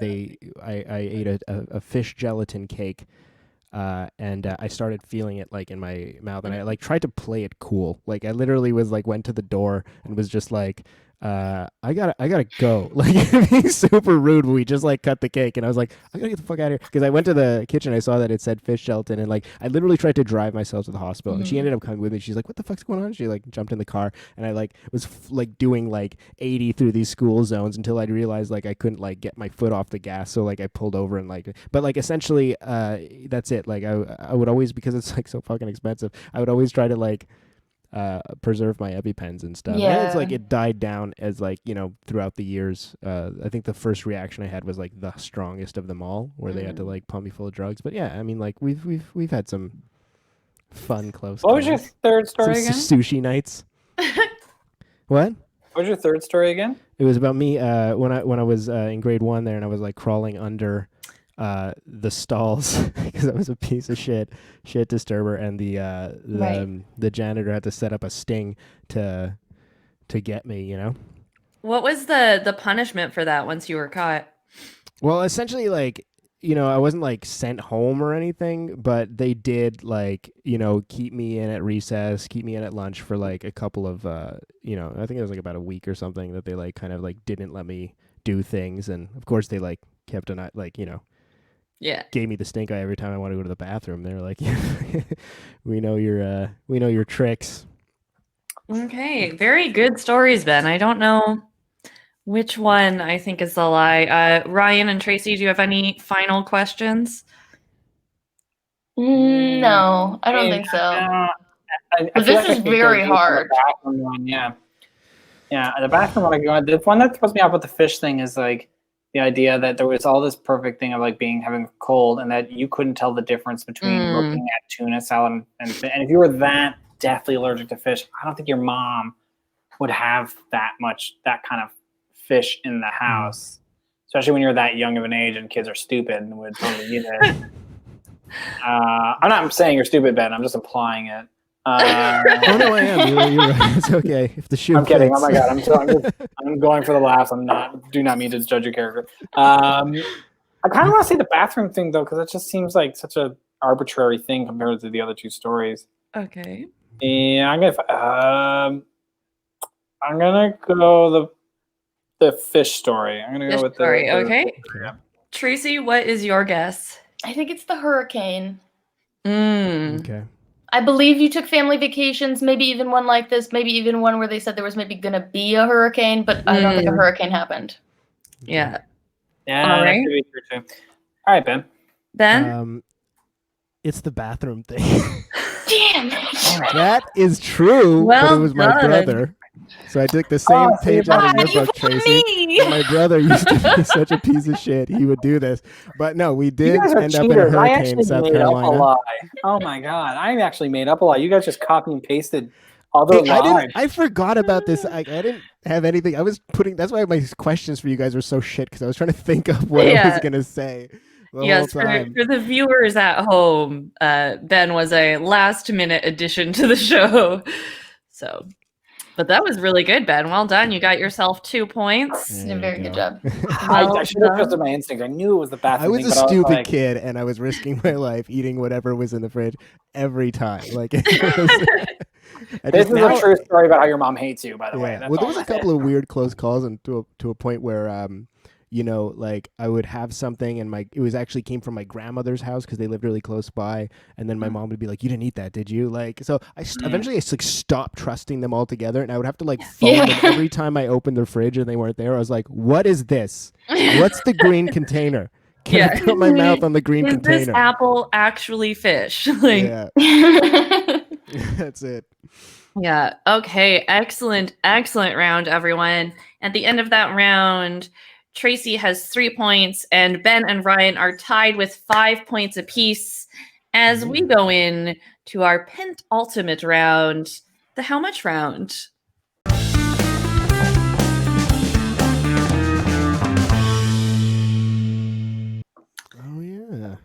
[SPEAKER 4] ate a fish gelatin cake. and I started feeling it like in my mouth, and I like tried to play it cool. Like I literally was like went to the door and was just like, I gotta go. Like being super rude. We just like cut the cake, and I was like, I gotta get the fuck out of here, because I went to the kitchen. I saw that it said fish gelatin, and like I literally tried to drive myself to the hospital, and she ended up coming with me. She's like, what the fuck's going on? She like jumped in the car, and I like was like doing like 80 through these school zones until I realized like I couldn't like get my foot off the gas, so like I pulled over and like, but like essentially that's it. Like I would always, because it's like so fucking expensive, I would always try to like preserve my EpiPens and stuff.
[SPEAKER 3] Yeah.
[SPEAKER 4] And it's like it died down as like, you know, throughout the years. I think the first reaction I had was like the strongest of them all, where they had to like pump me full of drugs. But yeah, I mean, like we've had some fun close.
[SPEAKER 2] What was your third story again?
[SPEAKER 4] Sushi nights. What?
[SPEAKER 2] What was your third story again?
[SPEAKER 4] It was about me when I was in grade 1 there, and I was like crawling under the stalls because I was a piece of shit disturber, and the janitor had to set up a sting to get me, you know.
[SPEAKER 1] What was the punishment for that once you were caught?
[SPEAKER 4] Well, essentially, like, you know, I wasn't like sent home or anything, but they did like, you know, keep me in at recess, keep me in at lunch for like a couple of you know, I think it was like about a week or something, that they like kind of like didn't let me do things, and of course they like kept an eye, like, you know, gave me the stink eye every time I wanted to go to the bathroom. They're like, we know your tricks.
[SPEAKER 1] Okay, very good stories, Ben. I don't know which one I think is the lie. Ryan and Tracy, do you have any final questions?
[SPEAKER 3] No, I don't think so. But this is very hard.
[SPEAKER 2] Yeah, the bathroom one I go on. The one that throws me off with the fish thing is like the idea that there was all this perfect thing of like having a cold, and that you couldn't tell the difference between looking at tuna salad and if you were that deathly allergic to fish, I don't think your mom would have that kind of fish in the house, especially when you're that young of an age and kids are stupid and would totally eat it. I'm not saying you're stupid, Ben. I'm just implying it.
[SPEAKER 4] Oh no, I am. You're right. It's okay. If the shoe
[SPEAKER 2] I'm kidding.
[SPEAKER 4] fits.
[SPEAKER 2] Oh my god, I'm going for the laughs. Do not mean to judge your character. I kind of want to say the bathroom thing though, because it just seems like such a arbitrary thing compared to the other two stories.
[SPEAKER 1] Okay.
[SPEAKER 2] Yeah, I'm gonna go the fish story. I'm gonna go with the story.
[SPEAKER 1] Okay. Tracy, what is your guess?
[SPEAKER 3] I think it's the hurricane.
[SPEAKER 4] Okay.
[SPEAKER 3] I believe you took family vacations, maybe even one like this, maybe even one where they said there was maybe going to be a hurricane, but I don't think a hurricane happened.
[SPEAKER 1] Yeah.
[SPEAKER 2] Yeah, that could be true too. All right, Ben.
[SPEAKER 1] Ben?
[SPEAKER 4] It's the bathroom thing.
[SPEAKER 3] Damn!
[SPEAKER 4] That is true,
[SPEAKER 1] well
[SPEAKER 4] but it was my brother. So I took the same page out of your book, Tracy. My brother used to be such a piece of shit. He would do this. But no, we did end up in a hurricane in South Carolina.
[SPEAKER 2] Oh my God. I actually made up a lie. You guys just copy and pasted other lies.
[SPEAKER 4] I forgot about this. I didn't have anything. I was that's why my questions for you guys were so shit, because I was trying to think of what I was going to say.
[SPEAKER 1] Yes, for the viewers at home, Ben was a last-minute addition to the show. So, but that was really good, Ben. Well done. You got yourself 2 points.
[SPEAKER 3] You did a very good job.
[SPEAKER 2] I should have trusted my instinct. I knew it was the bathroom.
[SPEAKER 4] I was a stupid kid, and I was risking my life eating whatever was in the fridge every time. Like, this
[SPEAKER 2] is a true story about how your mom hates you, by the way.
[SPEAKER 4] Well, there was a couple of weird close calls, and to a point where you know, like I would have something, and it was actually came from my grandmother's house because they lived really close by, and then my mom would be like, "You didn't eat that, did you?" Like, so eventually I like stopped trusting them altogether, and I would have to like phone them every time I opened their fridge and they weren't there. I was like, "What is this? What's the green container? Can I put my mouth on the green container?
[SPEAKER 1] Is this apple actually fish?" Like,
[SPEAKER 4] that's it.
[SPEAKER 1] Yeah. Okay. Excellent round, everyone. At the end of that round, Tracy has 3 points, and Ben and Ryan are tied with 5 points apiece as we go in to our penultimate round, the how much round.
[SPEAKER 4] Oh, yeah.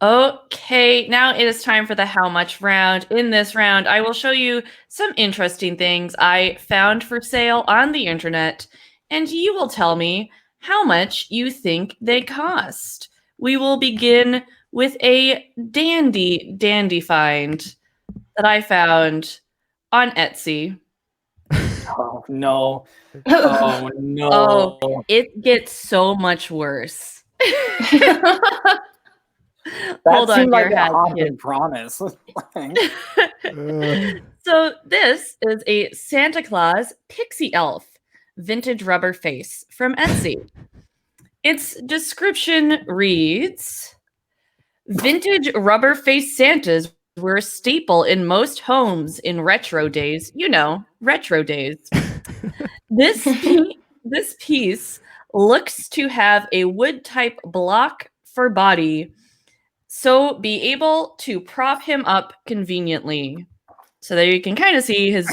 [SPEAKER 1] Okay, now it is time for the how much round. In this round, I will show you some interesting things I found for sale on the internet, and you will tell me how much you think they cost. We will begin with a dandy find that I found on Etsy.
[SPEAKER 2] Oh no! Oh no!
[SPEAKER 1] Oh, it gets so much worse. Hold on
[SPEAKER 2] seemed
[SPEAKER 1] to
[SPEAKER 2] like
[SPEAKER 1] your
[SPEAKER 2] a
[SPEAKER 1] hat,
[SPEAKER 2] haunted
[SPEAKER 1] kid.
[SPEAKER 2] promise.
[SPEAKER 1] So this is a Santa Claus pixie elf vintage rubber face from Etsy. Its description reads, vintage rubber face Santas were a staple in most homes in retro days. You know, retro days. This piece looks to have a wood type block for body, so be able to prop him up conveniently. So there you can kind of see his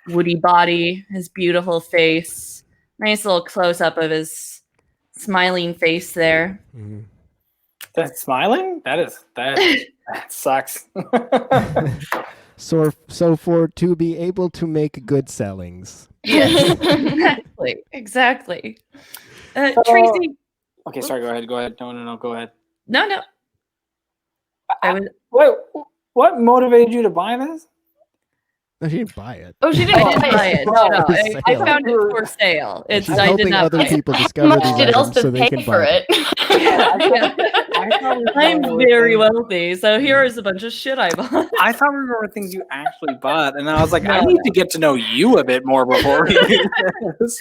[SPEAKER 1] woody body, his beautiful face. Nice little close up of his smiling face there.
[SPEAKER 4] Mm-hmm.
[SPEAKER 2] That's smiling? That sucks.
[SPEAKER 4] So for to be able to make good sellings.
[SPEAKER 1] Yes, exactly. Tracy.
[SPEAKER 2] Okay, sorry. Go ahead. No. Go ahead.
[SPEAKER 1] No.
[SPEAKER 2] What motivated you to buy this?
[SPEAKER 4] No, she didn't buy it.
[SPEAKER 3] Oh, she didn't
[SPEAKER 1] buy it. No. I found it for sale.
[SPEAKER 4] She's
[SPEAKER 1] I did
[SPEAKER 4] helping
[SPEAKER 1] not
[SPEAKER 4] other
[SPEAKER 1] buy it.
[SPEAKER 4] people discover these
[SPEAKER 3] Did
[SPEAKER 4] items
[SPEAKER 3] Elspeth
[SPEAKER 4] so they
[SPEAKER 3] pay
[SPEAKER 4] can
[SPEAKER 3] for
[SPEAKER 4] buy
[SPEAKER 3] it?
[SPEAKER 1] I'm very wealthy, so here is a bunch of shit I bought.
[SPEAKER 2] I thought we were things you actually bought, and I was like, I need to get to know you a bit more before we do this.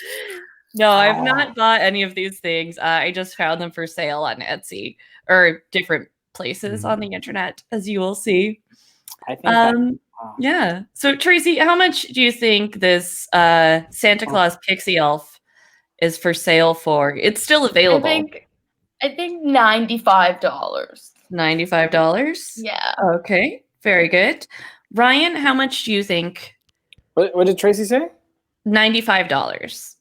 [SPEAKER 1] No, I've not bought any of these things. I just found them for sale on Etsy or different places on the internet, as you will see.
[SPEAKER 2] I think
[SPEAKER 1] yeah. So Tracy, how much do you think this Santa Claus pixie elf is for sale for? It's still available.
[SPEAKER 3] I think $95.
[SPEAKER 1] $95?
[SPEAKER 3] Yeah.
[SPEAKER 1] Okay. Very good. Ryan, how much do you think?
[SPEAKER 2] What did Tracy say?
[SPEAKER 1] $95.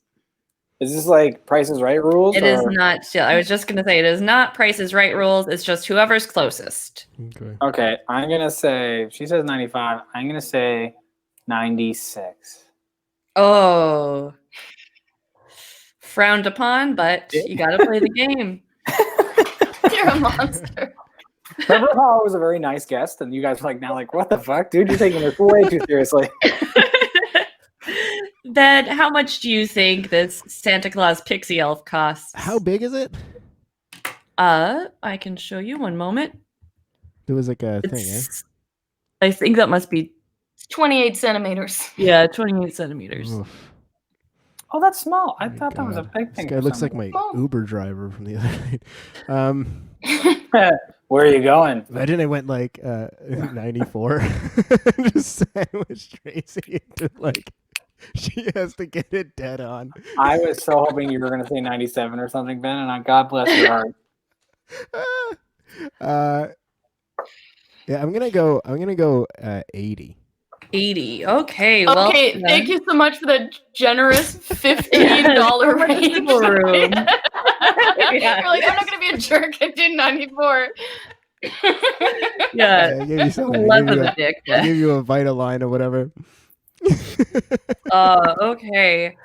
[SPEAKER 2] Is this like Price is Right rules?
[SPEAKER 1] It is not still. I was just going to say it is not Price is Right rules. It's just whoever's closest.
[SPEAKER 2] Okay. I'm going to say, she says 95. I'm going to say 96.
[SPEAKER 1] Oh. Frowned upon, but you got to play the game.
[SPEAKER 3] You're a monster.
[SPEAKER 2] Remember how I was a very nice guest and you guys were like, what the fuck, dude? You're taking this way too seriously.
[SPEAKER 1] Ben, how much do you think this Santa Claus pixie elf costs?
[SPEAKER 4] How big is it?
[SPEAKER 1] I can show you one moment.
[SPEAKER 4] There was like a thing, eh?
[SPEAKER 1] I think that must be
[SPEAKER 3] 28 centimeters.
[SPEAKER 1] Yeah, 28 centimeters.
[SPEAKER 4] Oof.
[SPEAKER 2] Oh, that's small. I thought that was a big thing.
[SPEAKER 4] This guy looks like my Uber driver from the other night.
[SPEAKER 2] Where are you going?
[SPEAKER 4] Imagine I went like 94. Just sandwiched Tracy into like she has to get it dead on.
[SPEAKER 2] I was so hoping you were going to say 97 or something, Ben, and God bless your heart.
[SPEAKER 4] Yeah, I'm gonna go 80.
[SPEAKER 1] 80. Okay.
[SPEAKER 3] Okay. Thank you so much for the generous $15 range.
[SPEAKER 1] Room.
[SPEAKER 3] You're like, I'm not gonna be a jerk and do 94.
[SPEAKER 1] Yeah.
[SPEAKER 4] I gave you something.
[SPEAKER 1] Less of a dick.
[SPEAKER 4] I give you a Vitiline or whatever.
[SPEAKER 1] Okay.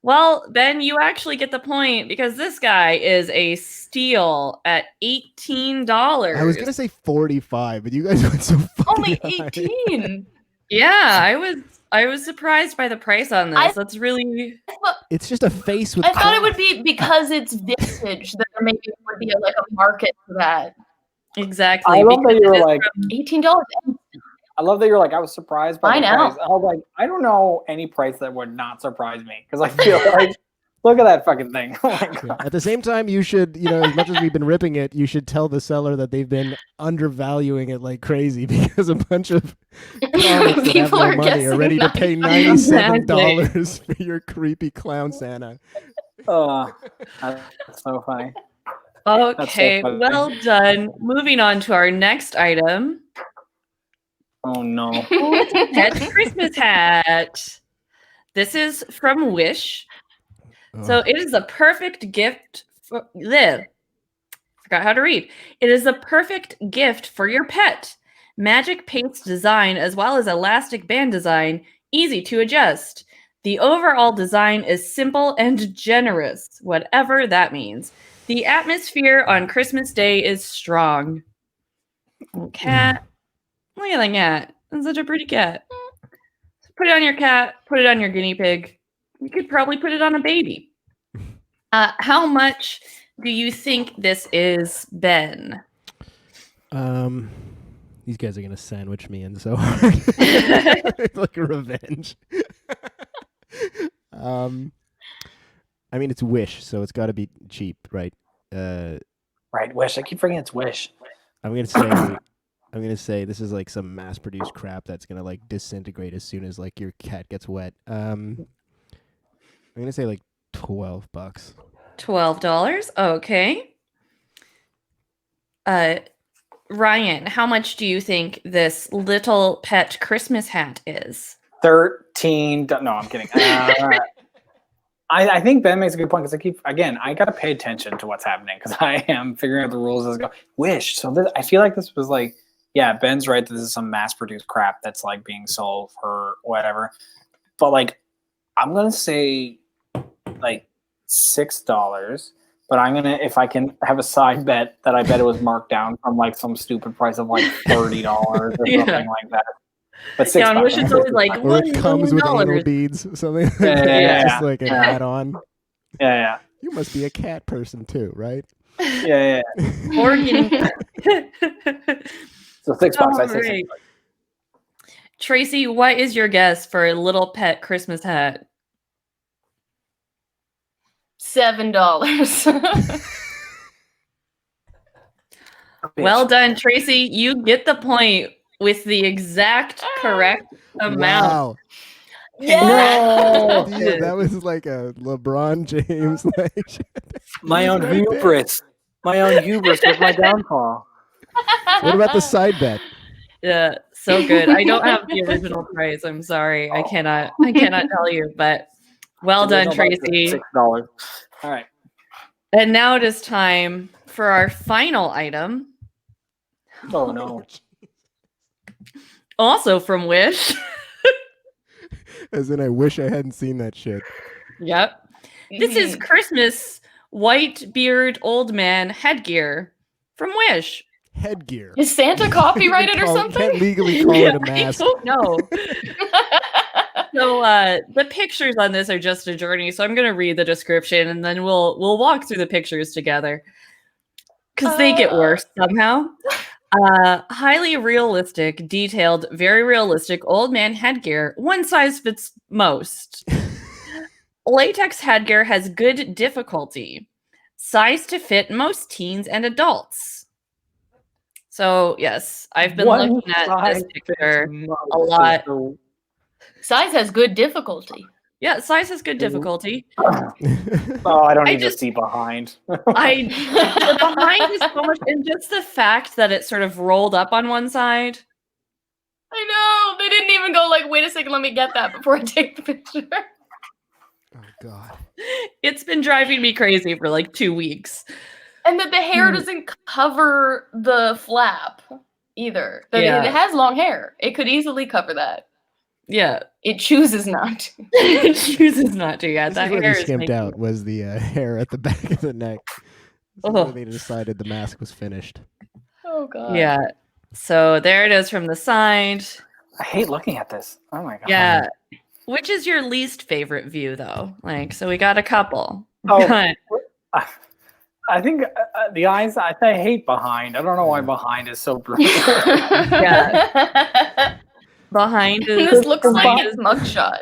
[SPEAKER 1] Well, Ben, you actually get the point because this guy is a steal at $18.
[SPEAKER 4] I was gonna say 45, but you guys went so
[SPEAKER 3] Only
[SPEAKER 4] high.
[SPEAKER 3] 18.
[SPEAKER 1] Yeah, I was surprised by the price on this. That's really.
[SPEAKER 4] It's just a face with.
[SPEAKER 3] I thought it would be because it's vintage that there maybe would be like a market for that.
[SPEAKER 1] Exactly.
[SPEAKER 2] I love that you were like
[SPEAKER 3] $18.
[SPEAKER 2] I love that you're like, I was surprised by the
[SPEAKER 3] now.
[SPEAKER 2] price. I was like, I don't know any price that would not surprise me because I feel like, look at that fucking thing. Oh my God.
[SPEAKER 4] At the same time, you should, as much as we've been ripping it, you should tell the seller that they've been undervaluing it like crazy because a bunch of comics that have no money are ready to pay $97 for your creepy clown Santa.
[SPEAKER 2] Oh, that's so funny.
[SPEAKER 1] Okay,
[SPEAKER 2] so funny.
[SPEAKER 1] well done. Moving on to our next item.
[SPEAKER 2] Oh no.
[SPEAKER 1] Pet Christmas hat. This is from Wish. So it is a perfect gift for forgot how to read. It is a perfect gift for your pet. Magic paste design as well as elastic band design, easy to adjust. The overall design is simple and generous, whatever that means. The atmosphere on Christmas Day is strong. Cat. Look at that cat. That's such a pretty cat. Put it on your cat. Put it on your guinea pig. You could probably put it on a baby. How much do you think this is, Ben?
[SPEAKER 4] These guys are gonna sandwich me in so hard. It's like a revenge. I mean, it's Wish, so it's got to be cheap, right?
[SPEAKER 2] Right, Wish. I keep forgetting it's Wish.
[SPEAKER 4] I'm gonna say this is like some mass-produced crap that's gonna like disintegrate as soon as like your cat gets wet. I'm gonna say like $12.
[SPEAKER 1] $12. Okay. Ryan, how much do you think this little pet Christmas hat is?
[SPEAKER 2] 13. No, I'm kidding. I think Ben makes a good point because I got to pay attention to what's happening because I am figuring out the rules as I go. Wish. So I feel like this was like, yeah, Ben's right that this is some mass-produced crap that's like being sold for whatever. But like, I'm going to say like $6. But I'm going to, if I can have a side bet that I bet it was marked down from like some stupid price of like $30 or something like that. But $6.
[SPEAKER 1] Yeah, Wish is always like,
[SPEAKER 4] or it comes with anal beads, something like that. Just like an add-on.
[SPEAKER 2] Yeah.
[SPEAKER 4] You must be a cat person too, right?
[SPEAKER 2] Yeah.
[SPEAKER 1] Or getting...
[SPEAKER 2] So $6. I say
[SPEAKER 1] right. Tracy, what is your guess for a little pet Christmas hat?
[SPEAKER 3] $7.
[SPEAKER 1] Well done, Tracy. You get the point with the exact correct amount.
[SPEAKER 4] Wow.
[SPEAKER 3] Yeah.
[SPEAKER 4] Dude, that was like a LeBron James.
[SPEAKER 2] My own hubris. My own hubris was my downfall.
[SPEAKER 4] What about the side bet?
[SPEAKER 1] Yeah, so good. I don't have the original price. I'm sorry. I cannot tell you, but well done, Tracy.
[SPEAKER 2] $6. All right.
[SPEAKER 1] And now it is time for our final item.
[SPEAKER 2] Oh no.
[SPEAKER 1] Also from Wish.
[SPEAKER 4] As in, I wish I hadn't seen that shit.
[SPEAKER 1] Yep. This is Christmas white beard old man headgear from Wish.
[SPEAKER 4] Headgear.
[SPEAKER 3] Is Santa copyrighted or something?
[SPEAKER 4] Can't legally call it a mask.
[SPEAKER 1] I don't know. So the pictures on this are just a journey. So I'm going to read the description and then we'll walk through the pictures together because they get worse somehow. Highly realistic, detailed, very realistic old man headgear. One size fits most. Latex headgear has good difficulty. Size to fit most teens and adults. So, yes, I've been looking at this picture a lot.
[SPEAKER 3] Size has good difficulty.
[SPEAKER 1] Yeah, size has good difficulty.
[SPEAKER 2] Oh, I don't need to see behind.
[SPEAKER 1] The behind is so much, and just the fact that it sort of rolled up on one side.
[SPEAKER 3] I know. They didn't even go like, wait a second, let me get that before I take the picture.
[SPEAKER 4] Oh, God.
[SPEAKER 1] It's been driving me crazy for like 2 weeks.
[SPEAKER 3] And that the hair doesn't cover the flap either. It has long hair. It could easily cover that.
[SPEAKER 1] Yeah.
[SPEAKER 3] It chooses not to.
[SPEAKER 1] It chooses not to, yeah.
[SPEAKER 4] That hair skimped out was the hair at the back of the neck. They decided the mask was finished.
[SPEAKER 3] Oh, God.
[SPEAKER 1] Yeah. So there it is from the side.
[SPEAKER 2] I hate looking at this. Oh, my God.
[SPEAKER 1] Yeah. Which is your least favorite view, though? Like, so we got a couple.
[SPEAKER 2] Oh, I think the eyes, I hate behind. I don't know why behind is so brutal.
[SPEAKER 1] Yeah. Behind is...
[SPEAKER 3] This looks like his mugshot.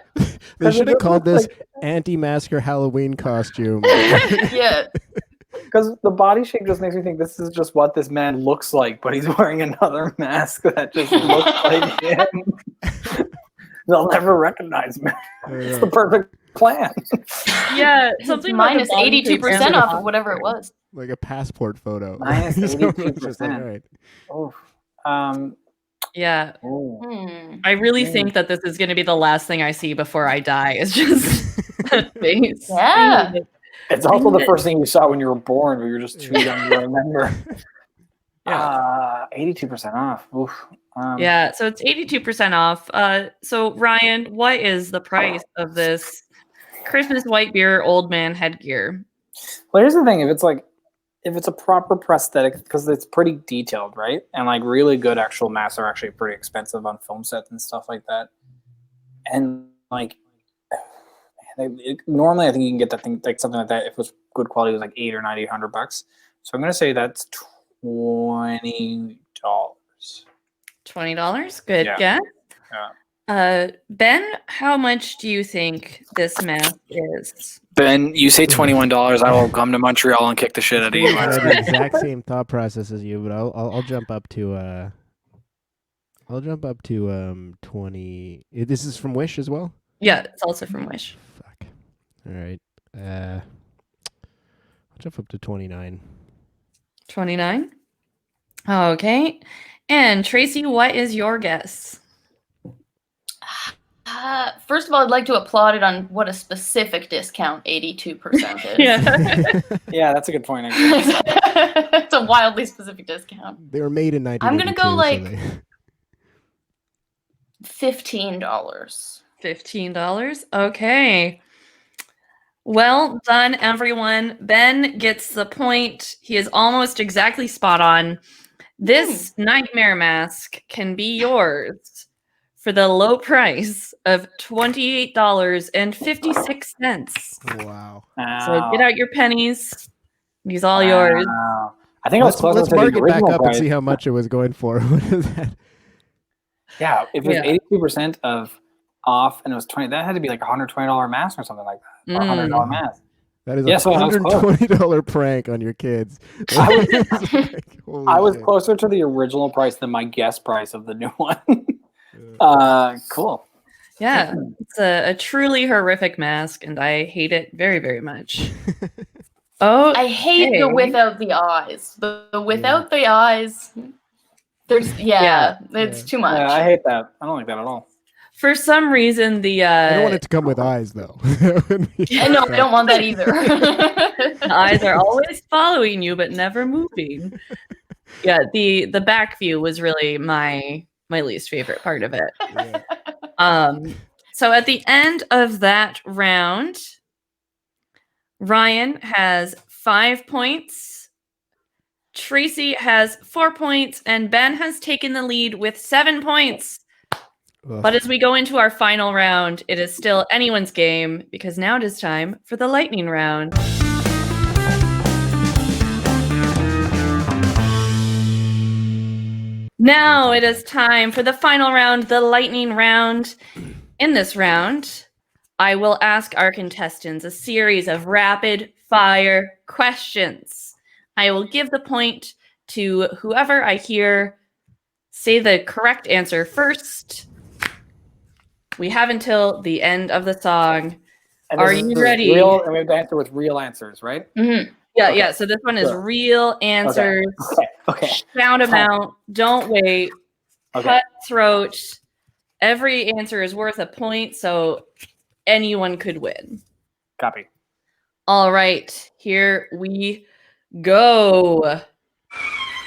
[SPEAKER 4] They should have called this anti-masker Halloween costume.
[SPEAKER 3] Yeah.
[SPEAKER 2] Because the body shape just makes me think this is just what this man looks like, but he's wearing another mask that just looks like him. They'll never recognize me. It's the perfect plan.
[SPEAKER 1] Yeah, something
[SPEAKER 3] minus 82% off of whatever it was.
[SPEAKER 4] Like a passport photo.
[SPEAKER 2] Minus 82%.
[SPEAKER 4] Right.
[SPEAKER 2] Oh.
[SPEAKER 1] Yeah. I really think that this is going to be the last thing I see before I die. Is just that face.
[SPEAKER 3] Yeah.
[SPEAKER 2] It's also the first thing you saw when you were born, but you're just too young to remember. 82% off. Oof.
[SPEAKER 1] Yeah, so it's 82% off. So Ryan, what is the price of this Christmas white beer old man headgear?
[SPEAKER 2] Well, here's the thing: if it's like if it's a proper prosthetic, because it's pretty detailed, right? And like really good actual masks are actually pretty expensive on film sets and stuff like that. And like normally, I think you can get that thing like something like that if it was good quality, it was like $800 or $900. So I'm gonna say that's $20.
[SPEAKER 1] $20. Good
[SPEAKER 2] Yeah.
[SPEAKER 1] guess.
[SPEAKER 2] Yeah.
[SPEAKER 1] Ben, how much do you think this mask is?
[SPEAKER 2] Ben, you say $21, I will come to Montreal and kick the shit out of you.
[SPEAKER 4] I have the exact same thought process as you, but I'll jump up to 20. This is from Wish as well?
[SPEAKER 1] Yeah, it's also from Wish.
[SPEAKER 4] Fuck. All right. I'll jump up to 29.
[SPEAKER 1] 29. Okay. And Tracy, what is your guess?
[SPEAKER 3] First of all, I'd like to applaud it on what a specific discount 82% is.
[SPEAKER 1] Yeah.
[SPEAKER 2] Yeah, that's a good point.
[SPEAKER 3] It's a wildly specific discount.
[SPEAKER 4] They were made in 1982.
[SPEAKER 3] I'm gonna go like
[SPEAKER 4] $15.
[SPEAKER 1] $15. Okay. Well done, everyone. Ben gets the point. He is almost exactly spot on. This nightmare mask can be yours for the low price of $28.56.
[SPEAKER 4] Wow.
[SPEAKER 1] So get out your pennies. These all yours.
[SPEAKER 2] I think I was closer
[SPEAKER 4] Let's
[SPEAKER 2] to
[SPEAKER 4] mark
[SPEAKER 2] the
[SPEAKER 4] it back
[SPEAKER 2] original
[SPEAKER 4] up
[SPEAKER 2] price.
[SPEAKER 4] and see how much it was going for. What is that?
[SPEAKER 2] Yeah, if it was
[SPEAKER 1] Yeah.
[SPEAKER 2] 82% of off and it was 20, that had to be like a $120 mask or something like that. Or a $100 mask.
[SPEAKER 4] That is
[SPEAKER 2] Yeah,
[SPEAKER 4] a
[SPEAKER 2] so I was close.
[SPEAKER 4] $120 prank on your kids. Holy
[SPEAKER 2] I was
[SPEAKER 4] shit.
[SPEAKER 2] closer to the original price than my guess price of the new one. Cool.
[SPEAKER 1] Yeah, it's a truly horrific mask, and I hate it very, very much. Oh,
[SPEAKER 3] I hate the without the eyes. The without the eyes. There's it's too much.
[SPEAKER 2] Yeah, I hate that. I don't like that at all.
[SPEAKER 1] for some reason, the
[SPEAKER 4] I don't want it to come with eyes, though.
[SPEAKER 3] No, I don't want that either.
[SPEAKER 1] the eyes are always following you, but never moving. Yeah, the back view was really my least favorite part of it.
[SPEAKER 4] Yeah.
[SPEAKER 1] So at the end of that round, Ryan has 5 points, Tracy has 4 points, and Ben has taken the lead with 7 points.
[SPEAKER 4] Ugh.
[SPEAKER 1] But as we go into our final round, it is still anyone's game because now it is time for the lightning round. Now it is time for the final round, the lightning round. In this round, I will ask our contestants a series of rapid fire questions. I will give the point to whoever I hear say the correct answer first. We have until the end of the song.
[SPEAKER 2] And
[SPEAKER 1] Are
[SPEAKER 2] this is
[SPEAKER 1] you ready?
[SPEAKER 2] Real, and we have to answer with real answers, right?
[SPEAKER 3] Mm-hmm.
[SPEAKER 1] Yeah,
[SPEAKER 2] Okay.
[SPEAKER 1] yeah. So this one is
[SPEAKER 2] Sure.
[SPEAKER 1] real answers.
[SPEAKER 2] Okay.
[SPEAKER 1] Sound them out. Don't wait.
[SPEAKER 2] Okay.
[SPEAKER 1] Cutthroat. Every answer is worth a point, so anyone could win.
[SPEAKER 2] Copy.
[SPEAKER 1] All right, here we go.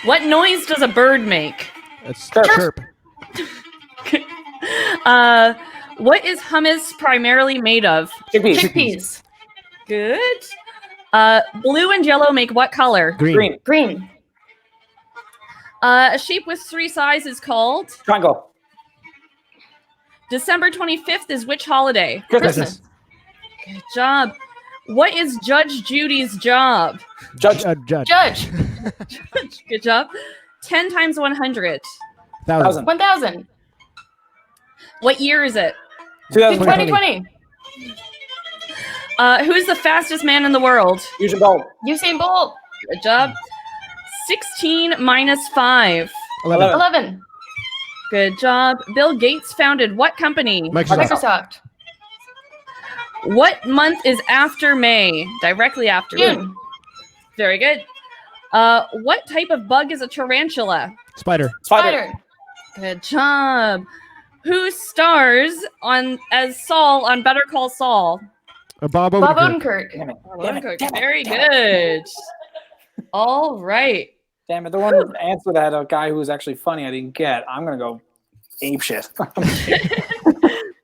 [SPEAKER 1] What noise does a bird make?
[SPEAKER 4] That's
[SPEAKER 2] Chirp.
[SPEAKER 4] chirp.
[SPEAKER 1] What is hummus primarily made of?
[SPEAKER 2] Chickpeas.
[SPEAKER 3] Chickpeas.
[SPEAKER 1] Good. Blue and yellow make what color?
[SPEAKER 4] Green.
[SPEAKER 3] Green.
[SPEAKER 1] A shape with 3 sides is called?
[SPEAKER 2] Triangle.
[SPEAKER 1] December 25th is which holiday?
[SPEAKER 3] Christmas.
[SPEAKER 1] Good job. What is Judge Judy's job?
[SPEAKER 2] Judge.
[SPEAKER 4] Judge.
[SPEAKER 3] Judge.
[SPEAKER 1] Good job. 10 times 100.
[SPEAKER 4] 1,000.
[SPEAKER 3] 1,000.
[SPEAKER 1] What year is it?
[SPEAKER 2] 2020.
[SPEAKER 3] 2020.
[SPEAKER 1] Who's the fastest man in the world?
[SPEAKER 2] Usain Bolt.
[SPEAKER 3] Usain Bolt.
[SPEAKER 1] Good job. 16 minus 5.
[SPEAKER 4] 11.
[SPEAKER 3] 11.
[SPEAKER 1] Good job. Bill Gates founded what company?
[SPEAKER 4] Microsoft.
[SPEAKER 3] Microsoft.
[SPEAKER 1] What month is after May? Directly after May.
[SPEAKER 3] June.
[SPEAKER 1] Very good. What type of bug is a tarantula?
[SPEAKER 4] Spider.
[SPEAKER 3] Spider.
[SPEAKER 1] Good job. Who stars as Saul on Better Call Saul?
[SPEAKER 4] Bob
[SPEAKER 3] Bob
[SPEAKER 4] Odenkirk.
[SPEAKER 3] Odenkirk.
[SPEAKER 2] Damn it. Damn it. Damn it.
[SPEAKER 1] Very
[SPEAKER 2] Damn it.
[SPEAKER 1] good. All right.
[SPEAKER 2] Damn it. The one answer that a guy who was actually funny I didn't get. I'm going to go apeshit.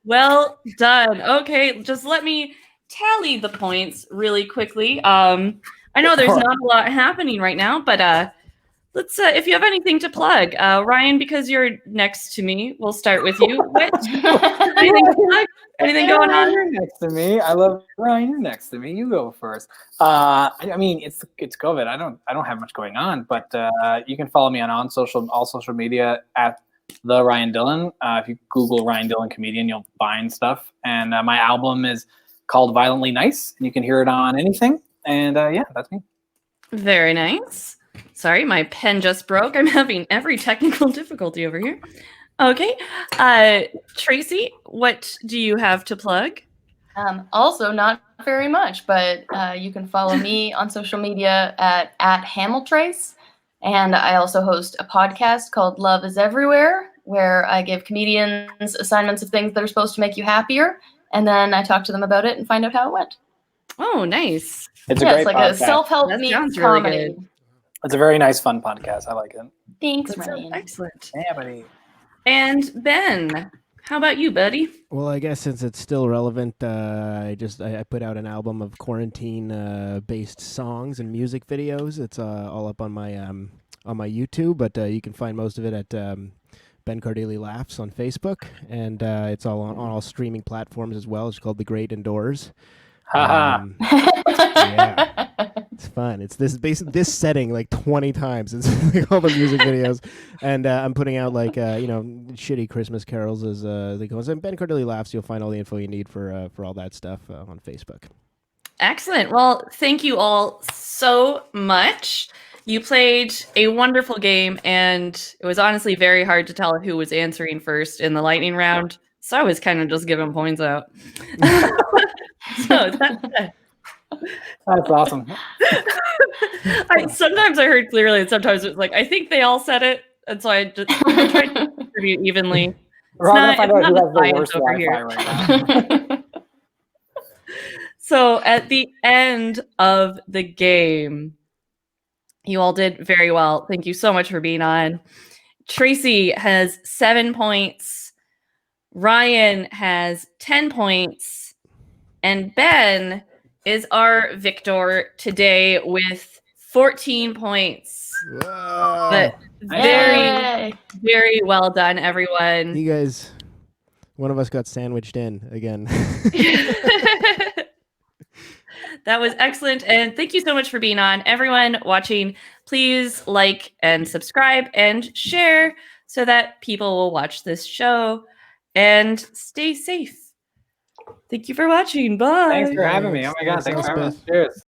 [SPEAKER 1] Well done. Okay, just let me tally the points really quickly. I know there's not a lot happening right now, but let's if you have anything to plug, Ryan, because you're next to me, we'll start with you. What anything to plug? Anything going on?
[SPEAKER 2] You're next to me. I love Ryan. You're next to me. You go first. I mean, it's COVID. I don't have much going on, but you can follow me on all social media at the Ryan Dillon. If you Google Ryan Dillon comedian, you'll find stuff. And my album is called Violently Nice, and you can hear it on anything. And yeah, that's me.
[SPEAKER 1] Very nice. Sorry, my pen just broke. I'm having every technical difficulty over here. Okay. Tracy, what do you have to plug?
[SPEAKER 3] Also, not very much, but you can follow me on social media at Hamiltrace. And I also host a podcast called Love is Everywhere, where I give comedians assignments of things that are supposed to make you happier. And then I talk to them about it and find out how it went.
[SPEAKER 1] Oh, nice.
[SPEAKER 2] It's a great
[SPEAKER 3] like
[SPEAKER 2] podcast.
[SPEAKER 3] A self-help meets comedy.
[SPEAKER 1] Really good.
[SPEAKER 2] It's a very nice, fun podcast. I like it.
[SPEAKER 3] Thanks,
[SPEAKER 1] That's
[SPEAKER 3] Ryan.
[SPEAKER 1] Excellent.
[SPEAKER 2] Yeah, buddy.
[SPEAKER 1] And Ben, how about you, buddy?
[SPEAKER 4] Well, I guess since it's still relevant, I put out an album of quarantine based songs and music videos. It's all up on my YouTube, but you can find most of it at Ben Cardilli Laughs on Facebook, and it's all on all streaming platforms as well. It's called The Great Indoors. Yeah, it's fun. It's this setting like 20 times. It's like all the music videos, and I'm putting out like shitty Christmas carols as they go. So Ben Cardilli Laughs. You'll find all the info you need for all that stuff on Facebook.
[SPEAKER 1] Excellent. Well, thank you all so much. You played a wonderful game, and it was honestly very hard to tell who was answering first in the lightning round. So I was kind of just giving points out. So that's
[SPEAKER 2] awesome.
[SPEAKER 1] Sometimes I heard clearly, and sometimes it's like I think they all said it, and so I just tried to distribute evenly.
[SPEAKER 2] We're all gonna find out who has the worst Wi-Fi right now.
[SPEAKER 1] So at the end of the game, you all did very well. Thank you so much for being on. Tracy has 7 points. Ryan has 10 points. And Ben is our victor today with 14 points.
[SPEAKER 4] Whoa.
[SPEAKER 1] But very, very well done, everyone.
[SPEAKER 4] You guys, one of us got sandwiched in again.
[SPEAKER 1] That was excellent. And thank you so much for being on. Everyone watching, please like and subscribe and share so that people will watch this show. And stay safe. Thank you for watching. Bye.
[SPEAKER 2] Thanks for having me. Oh my God. Thanks for having me. Cheers.